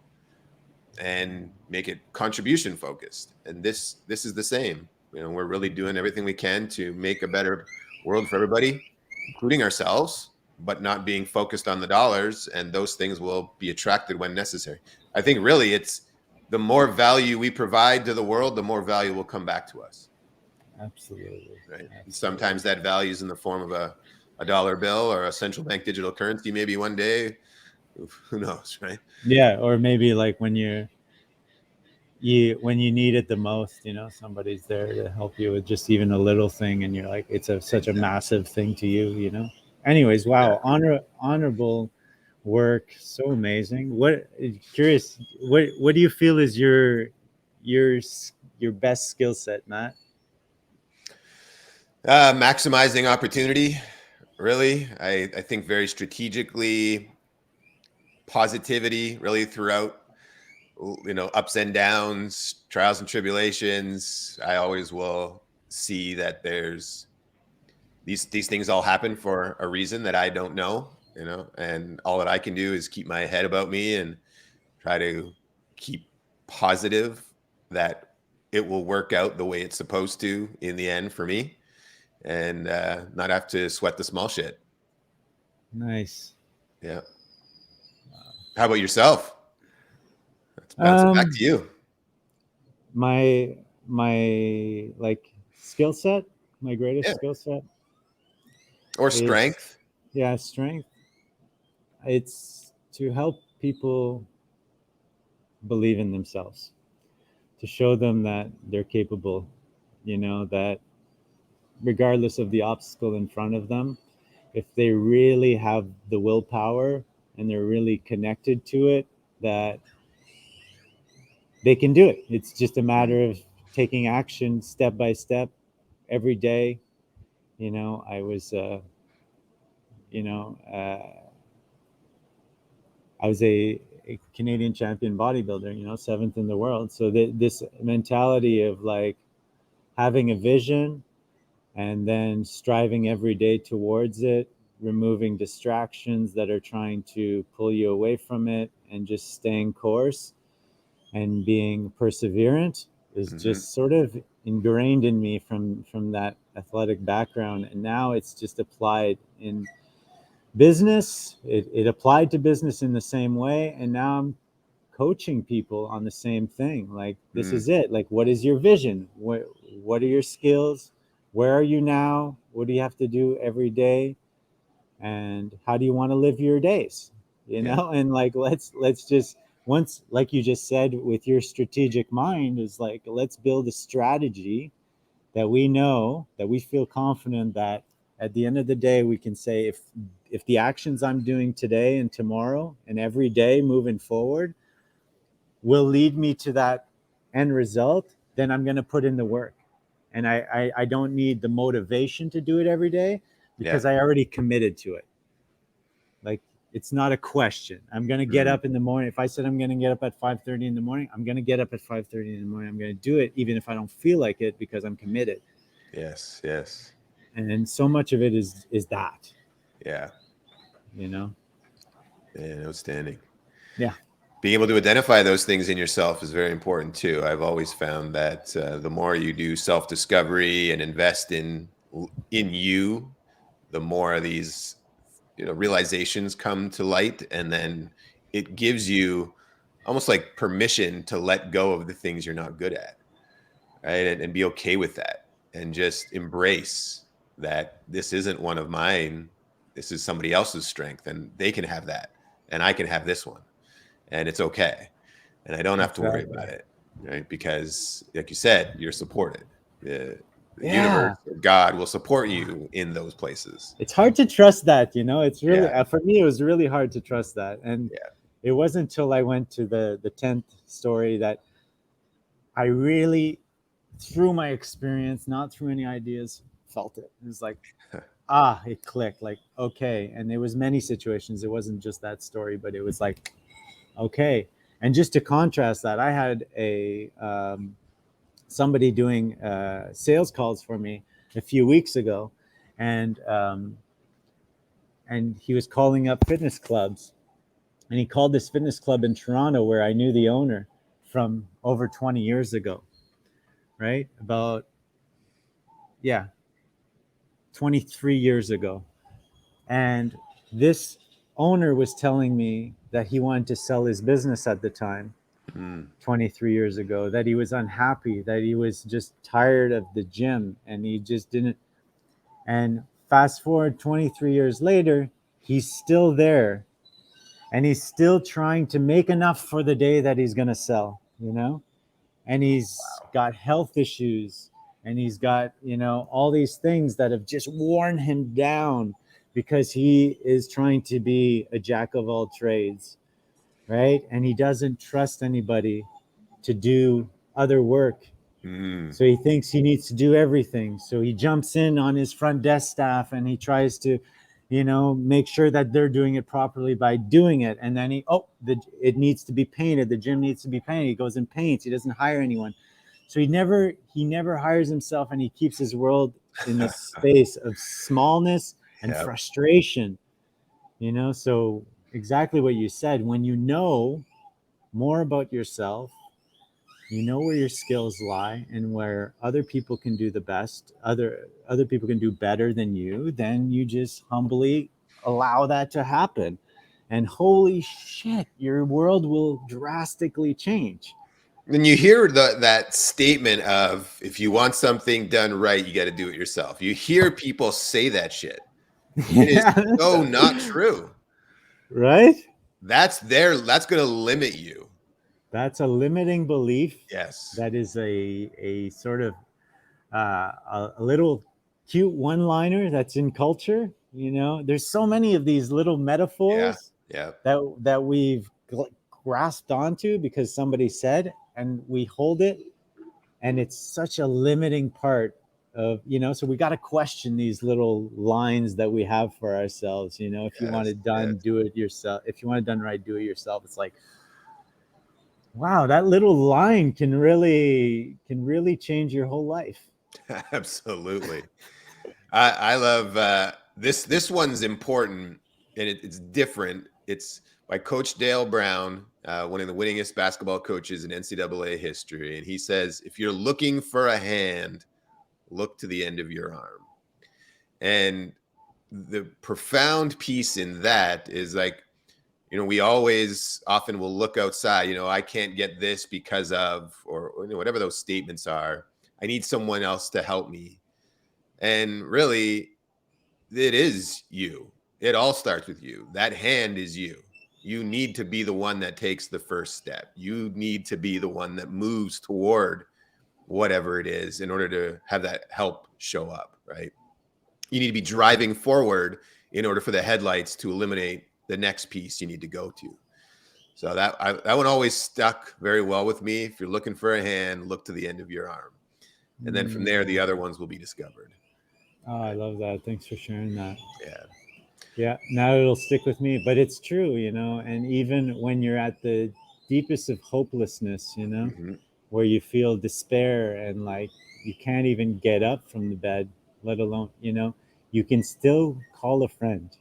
and make it contribution focused. And this is the same. We're really doing everything we can to make a better world for everybody, including ourselves, but not being focused on the dollars, and those things will be attracted when necessary. I think really it's the more value we provide to the world, the more value will come back to us. Absolutely. Right. And sometimes that value is in the form of a a dollar bill or a central bank digital currency maybe one day. Who knows, right? Yeah, or maybe like when when you need it the most, somebody's there to help you with just even a little thing, and you're like, it's such a massive thing to you. Anyways, wow, honorable work, so amazing. Curious, what do you feel is your best skill set, Matt? Maximizing opportunity, really. I think very strategically, positivity, really throughout, ups and downs, trials and tribulations. I always will see that there's these things all happen for a reason that I don't know, and all that I can do is keep my head about me and try to keep positive that it will work out the way it's supposed to in the end for me, and not have to sweat the small shit. Nice. Yeah. How about yourself? Let's bounce it back to you. My like skill set, my greatest skill set, or strength. Strength. It's to help people believe in themselves, to show them that they're capable, that regardless of the obstacle in front of them, if they really have the willpower and they're really connected to it, that they can do it. It's just a matter of taking action step by step every day. I was I was a Canadian champion bodybuilder, 7th in the world. So this mentality of like having a vision and then striving every day towards it, removing distractions that are trying to pull you away from it, and just staying course and being perseverant is just sort of ingrained in me from that athletic background. And now it's just applied in business. It applied to business in the same way, and now I'm coaching people on the same thing. Like, this is it. Like, what is your vision? What are your skills? Where are you now? What do you have to do every day? And how do you want to live your days? And like, let's just, once, like you just said, with your strategic mind, is like, let's build a strategy that we know, that we feel confident that at the end of the day we can say, if the actions I'm doing today and tomorrow and every day moving forward will lead me to that end result, then I'm going to put in the work. And I don't need the motivation to do it every day, because I already committed to it. Like, it's not a question. I'm going to get up in the morning. If I said I'm going to get up at 5:30 in the morning, I'm going to get up at 5:30 in the morning. I'm going to do it even if I don't feel like it, because I'm committed. Yes. And so much of it is that. Yeah. Outstanding. Yeah. Being able to identify those things in yourself is very important too. I've always found that the more you do self-discovery and invest in you, the more of these realizations come to light, and then it gives you almost like permission to let go of the things you're not good at, right? And be okay with that, and just embrace that this isn't one of mine. This is somebody else's strength, and they can have that, and I can have this one, and it's okay. And I don't have to worry about it, right? Because like you said, you're supported. The universe or God will support you in those places. It's hard to trust that, it's really, for me, it was really hard to trust that. And it wasn't until I went to the 10th story that I really, through my experience, not through any ideas, felt it. It was like, it clicked, like, okay. And there was many situations. It wasn't just that story, but it was like, okay. And just to contrast that, I had somebody doing sales calls for me a few weeks ago, and he was calling up fitness clubs, and he called this fitness club in Toronto where I knew the owner from over 20 years ago, right? About 23 years ago. And this owner was telling me that he wanted to sell his business at the time, 23 years ago, that he was unhappy, that he was just tired of the gym, and he just didn't. And fast forward 23 years later, he's still there, and he's still trying to make enough for the day that he's going to sell, and he's got health issues, and he's got, all these things that have just worn him down because he is trying to be a jack of all trades, right? And he doesn't trust anybody to do other work. So he thinks he needs to do everything. So he jumps in on his front desk staff and he tries to, make sure that they're doing it properly by doing it. And then it needs to be painted. The gym needs to be painted. He goes and paints. He doesn't hire anyone. So he never hires himself, and he keeps his world in this space of smallness and frustration, So exactly what you said, when you know more about yourself, where your skills lie and where other people can do the best, other people can do better than you, then you just humbly allow that to happen. And holy shit, your world will drastically change. And you hear that statement of, if you want something done right, you got to do it yourself. You hear people say that shit. It is so not true. Right? That's going to limit you. That's a limiting belief. Yes. That is a sort of a little cute one-liner that's in culture. There's so many of these little metaphors that we've grasped onto because somebody said, and we hold it, and it's such a limiting part of, so we got to question these little lines that we have for ourselves. If you want it done, do it yourself. If you want it done right, do it yourself. It's like, wow, that little line can really change your whole life. Absolutely. I love this one's important, and it's different. It's by Coach Dale Brown, one of the winningest basketball coaches in NCAA history. And he says, if you're looking for a hand, look to the end of your arm. And the profound piece in that is like, we often will look outside, I can't get this because of, or whatever those statements are. I need someone else to help me. And really, it is you. It all starts with you. That hand is you. You need to be the one that takes the first step. You need to be the one that moves toward whatever it is in order to have that help show up, right? You need to be driving forward in order for the headlights to illuminate the next piece you need to go to. So that one always stuck very well with me. If you're looking for a hand, look to the end of your arm. And then from there, the other ones will be discovered. Oh, I love that. Thanks for sharing that. Yeah. Yeah, now it'll stick with me, but it's true, and even when you're at the deepest of hopelessness, where you feel despair and like you can't even get up from the bed, let alone, you can still call a friend,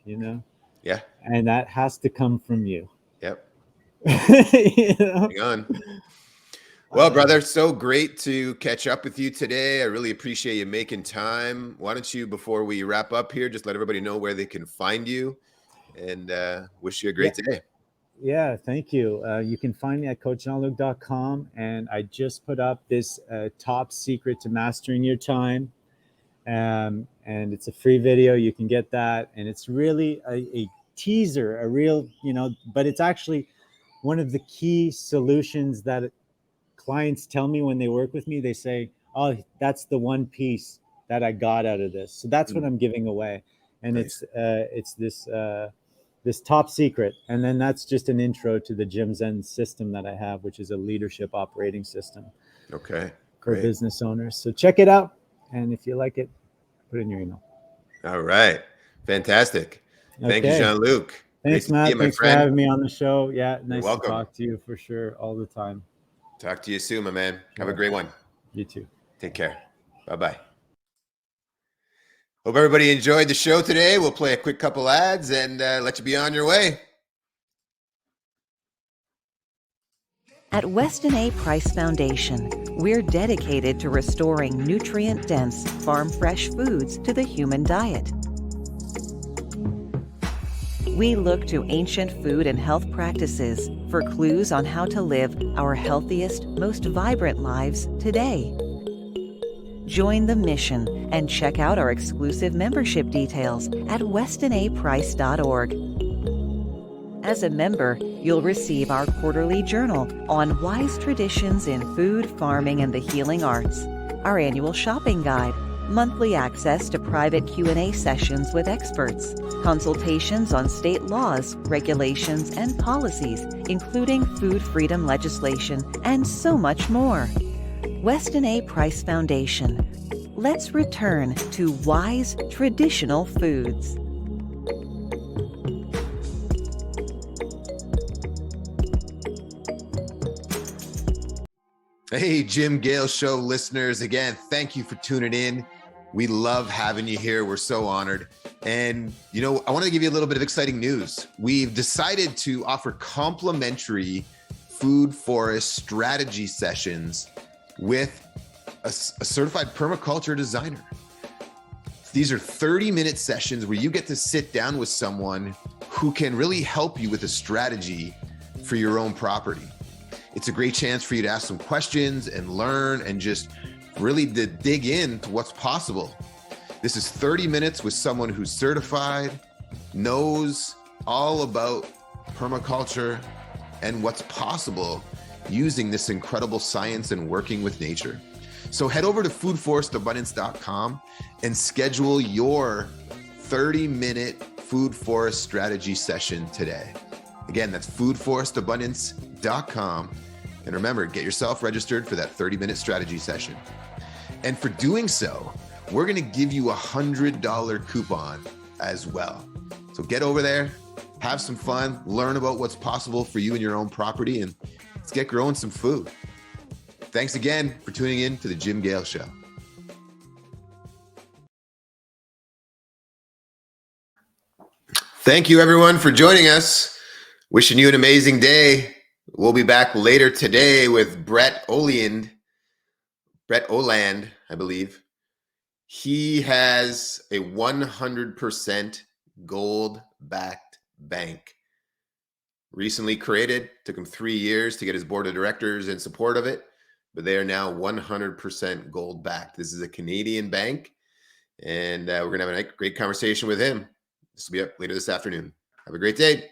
Yeah. And that has to come from you. Yep. Hang on. Well, brother, so great to catch up with you today. I really appreciate you making time. Why don't you, before we wrap up here, just let everybody know where they can find you, and wish you a great day. Yeah, thank you. You can find me at coachjeanluc.com, and I just put up this top secret to mastering your time. And it's a free video. You can get that. And it's really a teaser, a real, but it's actually one of the key solutions that clients tell me when they work with me. They say, oh, that's the one piece that I got out of this. So that's what I'm giving away. And nice. It's this top secret. And then that's just an intro to the Gym Zen system that I have, which is a leadership operating system. Okay. For business owners. So check it out. And if you like it, put it in your email. All right. Fantastic. Thank you, Jean-Luc. Thanks, Matt. Thanks for having me on the show. Yeah, nice to talk to you for sure all the time. Talk to you soon, my man. Have a great one. You too. Take care. Bye-bye. Hope everybody enjoyed the show today. We'll play a quick couple ads and let you be on your way. At Weston A. Price Foundation, we're dedicated to restoring nutrient-dense, farm-fresh foods to the human diet. We look to ancient food and health practices for clues on how to live our healthiest, most vibrant lives today. Join the mission and check out our exclusive membership details at westinaprice.org. As a member, you'll receive our quarterly journal on wise traditions in food, farming, and the healing arts, our annual shopping guide, monthly access to private Q&A sessions with experts, consultations on state laws, regulations, and policies, including food freedom legislation, and so much more. Weston A. Price Foundation. Let's return to wise traditional foods. Hey, Jim Gale Show listeners, again, thank you for tuning in. We love having you here. We're so honored. And, I want to give you a little bit of exciting news. We've decided to offer complimentary food forest strategy sessions with a certified permaculture designer. These are 30-minute sessions where you get to sit down with someone who can really help you with a strategy for your own property. It's a great chance for you to ask some questions and learn and just really to dig into what's possible. This is 30 minutes with someone who's certified, knows all about permaculture and what's possible using this incredible science and working with nature. So head over to foodforestabundance.com and schedule your 30-minute food forest strategy session today. Again, that's foodforestabundance.com. And remember, get yourself registered for that 30-minute strategy session. And for doing so, we're going to give you a $100 coupon as well. So get over there, have some fun, learn about what's possible for you and your own property, and let's get growing some food. Thanks again for tuning in to the Jim Gale Show. Thank you, everyone, for joining us. Wishing you an amazing day. We'll be back later today with Brett Oland, I believe. He has a 100% gold-backed bank. Recently created, took him 3 years to get his board of directors in support of it, but they are now 100% gold-backed. This is a Canadian bank, and we're going to have a great conversation with him. This will be up later this afternoon. Have a great day.